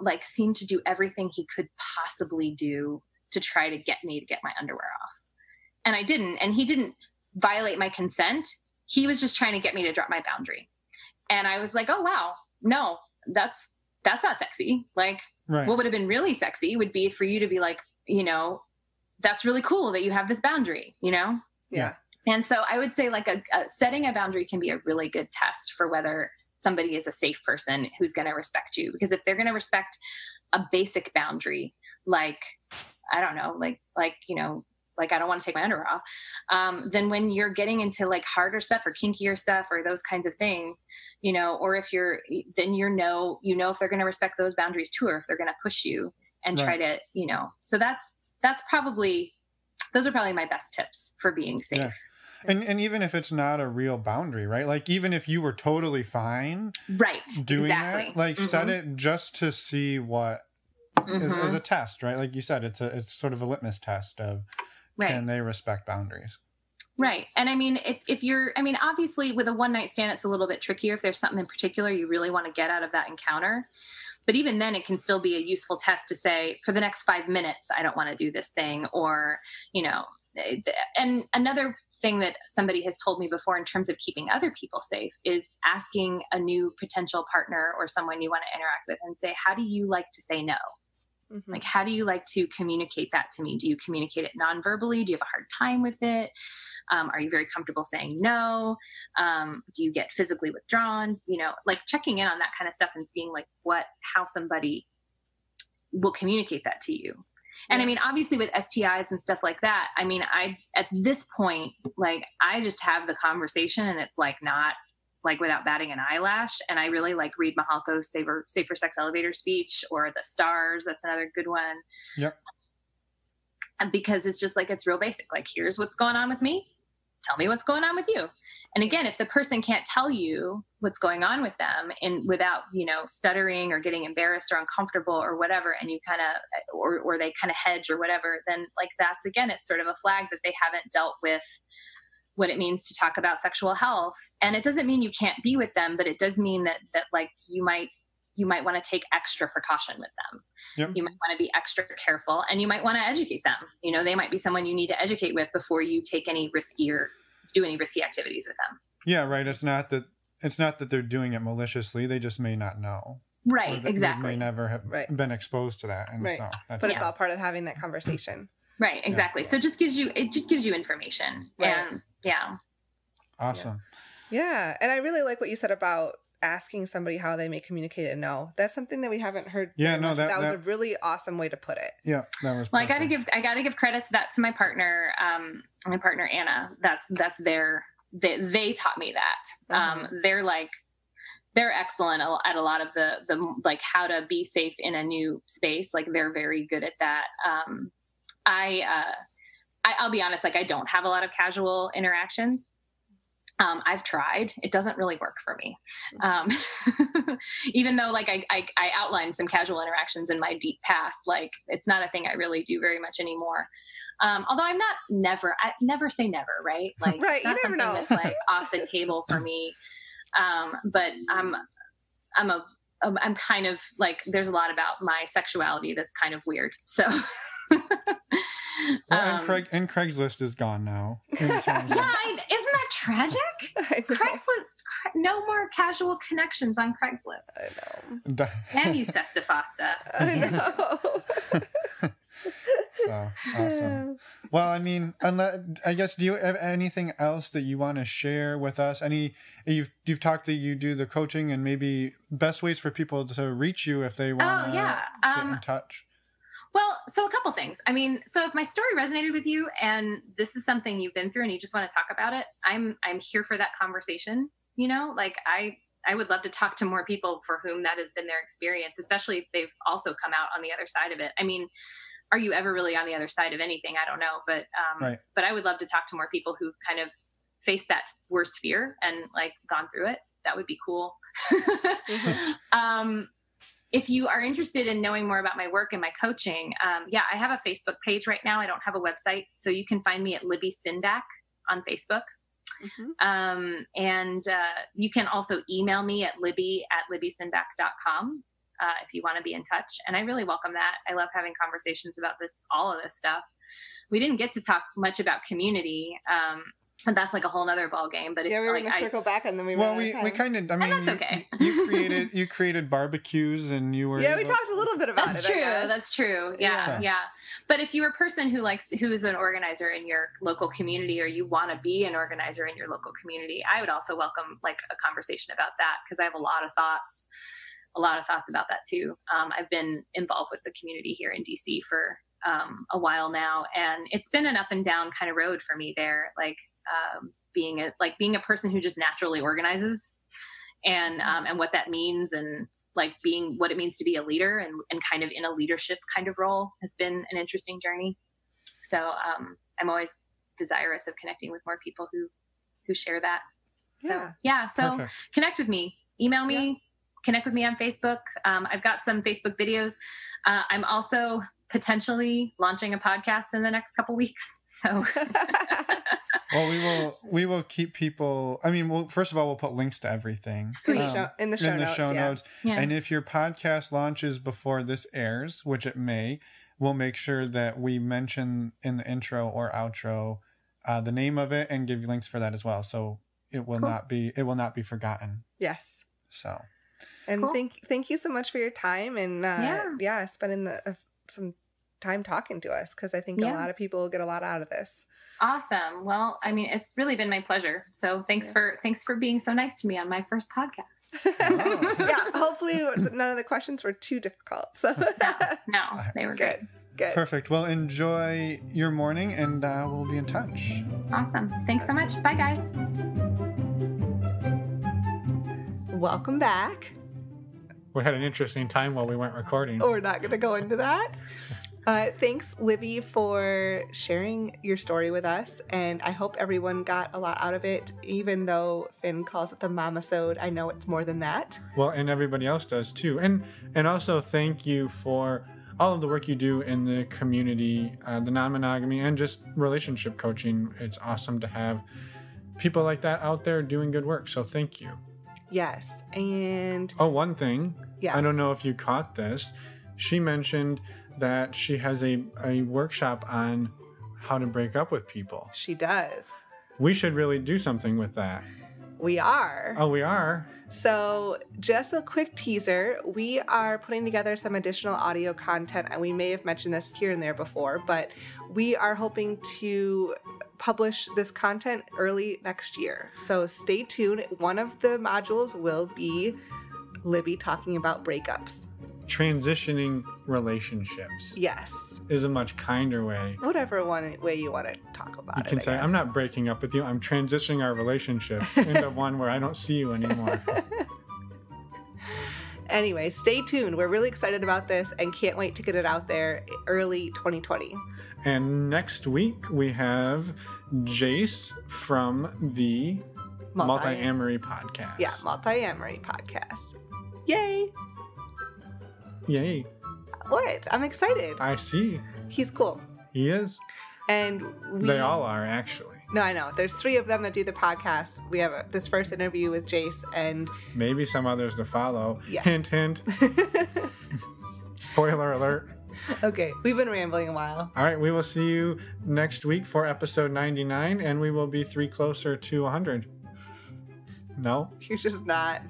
Speaker 1: like seemed to do everything he could possibly do to try to get me to get my underwear off. And I didn't, and he didn't violate my consent. He was just trying to get me to drop my boundary. And I was like, oh, wow, no, that's not sexy. Like, right. What would have been really sexy would be for you to be like, you know, that's really cool that you have this boundary, you know?
Speaker 2: Yeah.
Speaker 1: And so I would say like setting a boundary can be a really good test for whether somebody is a safe person who's going to respect you. Because if they're going to respect a basic boundary, like, I don't know, like, you know, like, I don't want to take my underwear off. Then when you're getting into like harder stuff or kinkier stuff or those kinds of things, you know, or if then you know, if they're going to respect those boundaries too, or if they're going to push you and try to, you know, so those are probably my best tips for being safe.
Speaker 3: Yeah. And even if it's not a real boundary, right? Like, even if you were totally fine doing that, like, set it just to see what is a test, right? Like you said, it's sort of a litmus test of can they respect boundaries?
Speaker 1: Right. And I mean, obviously with a one night stand, it's a little bit trickier if there's something in particular you really want to get out of that encounter. But even then, it can still be a useful test to say, for the next 5 minutes, I don't want to do this thing. Or, you know, and another thing that somebody has told me before in terms of keeping other people safe is asking a new potential partner or someone you want to interact with and say, how do you like to say no? Mm-hmm. Like, how do you like to communicate that to me? Do you communicate it non-verbally? Do you have a hard time with it? Are you very comfortable saying no? Do you get physically withdrawn? You know, like checking in on that kind of stuff and seeing like how somebody will communicate that to you. And I mean, obviously with STIs and stuff like that, I mean, at this point, like, I just have the conversation and it's like not like without batting an eyelash. And I really like Reid Mihalko's Safer Sex Elevator speech, or The Stars. That's another good one.
Speaker 3: Yep.
Speaker 1: Because it's just like, it's real basic. Like, here's what's going on with me. Tell me what's going on with you. And again, if the person can't tell you what's going on with them and without, you know, stuttering or getting embarrassed or uncomfortable or whatever, and you kind of, or they kind of hedge or whatever, then like, that's, again, it's sort of a flag that they haven't dealt with what it means to talk about sexual health. And it doesn't mean you can't be with them, but it does mean that like you might want to take extra precaution with them. Yep. You might want to be extra careful, and you might want to educate them. You know, they might be someone you need to educate with before you take any risky activities with them.
Speaker 3: Yeah, right. It's not that they're doing it maliciously. They just may not know.
Speaker 1: Right. Exactly.
Speaker 3: They may never have been exposed to that. And so
Speaker 2: but it's all part of having that conversation.
Speaker 1: Right. Exactly. Yeah. So it just gives you information. Right. And yeah.
Speaker 3: Awesome.
Speaker 2: Yeah. And I really like what you said about asking somebody how they may communicate a no. That's something that we haven't heard.
Speaker 3: Yeah, no,
Speaker 2: that was a really awesome way to put it.
Speaker 3: Yeah, that was.
Speaker 1: Well, perfect. I gotta give credit to that to my partner Anna. They taught me that. They're excellent at a lot of the like how to be safe in a new space. Like, they're very good at that. I'll be honest, like, I don't have a lot of casual interactions. I've tried. It doesn't really work for me. Even though like I outlined some casual interactions in my deep past, like, it's not a thing I really do very much anymore. Although I never say never, right? Like,
Speaker 2: right,
Speaker 1: it's not
Speaker 2: you never know.
Speaker 1: That's like off the table for me. But I'm kind of like, there's a lot about my sexuality that's kind of weird. So,
Speaker 3: Well, and Craigslist is gone now.
Speaker 1: Yeah, isn't that tragic?
Speaker 2: I know.
Speaker 1: Craigslist, no more casual connections on Craigslist.
Speaker 2: I know.
Speaker 1: And you Sesta Fasta.
Speaker 2: I know.
Speaker 3: So awesome. Well, I mean, I guess, do you have anything else that you want to share with us? You've talked that you do the coaching and maybe best ways for people to reach you if they want to get in touch.
Speaker 1: Well, so a couple things. I mean, so if my story resonated with you and this is something you've been through and you just want to talk about it, I'm here for that conversation. Like I would love to talk to more people for whom that has been their experience, especially if they've also come out on the other side of it. I mean, are you ever really on the other side of anything? I don't know, but
Speaker 3: right.
Speaker 1: But I would love to talk to more people who've kind of faced that worst fear and like gone through it. That would be cool.
Speaker 2: Mm-hmm.
Speaker 1: If you are interested in knowing more about my work and my coaching, I have a Facebook page right now. I don't have a website, so you can find me at Libby Sindak on Facebook.
Speaker 2: Mm-hmm.
Speaker 1: And you can also email me at libby@libbysindak.com. If you want to be in touch. And I really welcome that. I love having conversations about all of this stuff. We didn't get to talk much about community. And that's like a whole nother ball game. But
Speaker 2: we were going to circle back and then we
Speaker 3: kind of, I mean,
Speaker 1: and that's okay.
Speaker 3: you created barbecues and you were.
Speaker 2: Yeah, we talked a little bit about
Speaker 1: it. That's true. Yeah. But if you're a person who is an organizer in your local community, or you want to be an organizer in your local community, I would also welcome like a conversation about that, because I have a lot of thoughts about that too. I've been involved with the community here in DC for a while now, and it's been an up and down kind of road for me there. Like being a person who just naturally organizes, and what that means, and like being what it means to be a leader and kind of in a leadership kind of role has been an interesting journey. So I'm always desirous of connecting with more people who share that. So
Speaker 3: Perfect.
Speaker 1: Connect with me, email me. Yeah. Connect with me on Facebook. I've got some Facebook videos. I'm also potentially launching a podcast in the next couple weeks. So,
Speaker 3: well, we will keep people. I mean, first of all, we'll put links to everything
Speaker 2: in the show notes.
Speaker 1: Yeah.
Speaker 3: And if your podcast launches before this airs, which it may, we'll make sure that we mention in the intro or outro the name of it and give you links for that as well. So it will not be forgotten.
Speaker 2: Yes.
Speaker 3: So.
Speaker 2: And thank you so much for your time and spending some time talking to us, because I think a lot of people will get a lot out of this.
Speaker 1: Awesome. Well, I mean, it's really been my pleasure. So thanks for being so nice to me on my first podcast.
Speaker 2: Yeah. Hopefully none of the questions were too difficult. So
Speaker 1: no, they were
Speaker 2: good. Good.
Speaker 3: Perfect. Well, enjoy your morning, and we'll be in touch.
Speaker 1: Awesome. Thanks so much. Bye, guys.
Speaker 2: Welcome back.
Speaker 3: We had an interesting time while we weren't recording.
Speaker 2: We're not going to go into that. Thanks, Libby, for sharing your story with us. And I hope everyone got a lot out of it, even though Finn calls it the Mama-sode. I know it's more than that.
Speaker 3: Well, and everybody else does too. And also thank you for all of the work you do in the community, the non-monogamy, and just relationship coaching. It's awesome to have people like that out there doing good work. So thank you.
Speaker 2: Yes. And
Speaker 3: one thing.
Speaker 2: Yeah.
Speaker 3: I don't know if you caught this. She mentioned that she has a workshop on how to break up with people.
Speaker 2: She does.
Speaker 3: We should really do something with that.
Speaker 2: We are.
Speaker 3: Oh, we are?
Speaker 2: So just a quick teaser. We are putting together some additional audio content, and we may have mentioned this here and there before, but we are hoping to publish this content early next year. So stay tuned. One of the modules will be Libby talking about breakups.
Speaker 3: Transitioning relationships.
Speaker 2: Yes.
Speaker 3: Is a much kinder way.
Speaker 2: Whatever way you want to talk about it.
Speaker 3: You can say, I'm not breaking up with you. I'm transitioning our relationship into one where I don't see you anymore.
Speaker 2: Anyway, stay tuned. We're really excited about this and can't wait to get it out there early 2020.
Speaker 3: And next week we have Jace from the Multi-Amory podcast.
Speaker 2: Yeah, Multi-Amory podcast. Yay!
Speaker 3: Yay.
Speaker 2: What? I'm excited.
Speaker 3: I see.
Speaker 2: He's cool.
Speaker 3: He is.
Speaker 2: And
Speaker 3: they all are, actually.
Speaker 2: No, I know. There's 3 of them that do the podcast. We have this first interview with Jace and...
Speaker 3: maybe some others to follow.
Speaker 2: Yeah.
Speaker 3: Hint, hint. Spoiler alert.
Speaker 2: Okay, we've been rambling a while.
Speaker 3: All right, we will see you next week for episode 99, and we will be 3 closer to 100. No?
Speaker 2: You're just not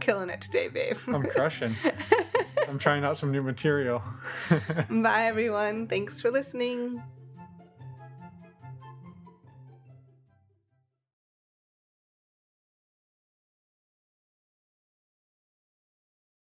Speaker 2: killing it today, babe.
Speaker 3: I'm crushing. I'm trying out some new material.
Speaker 2: Bye, everyone. Thanks for listening.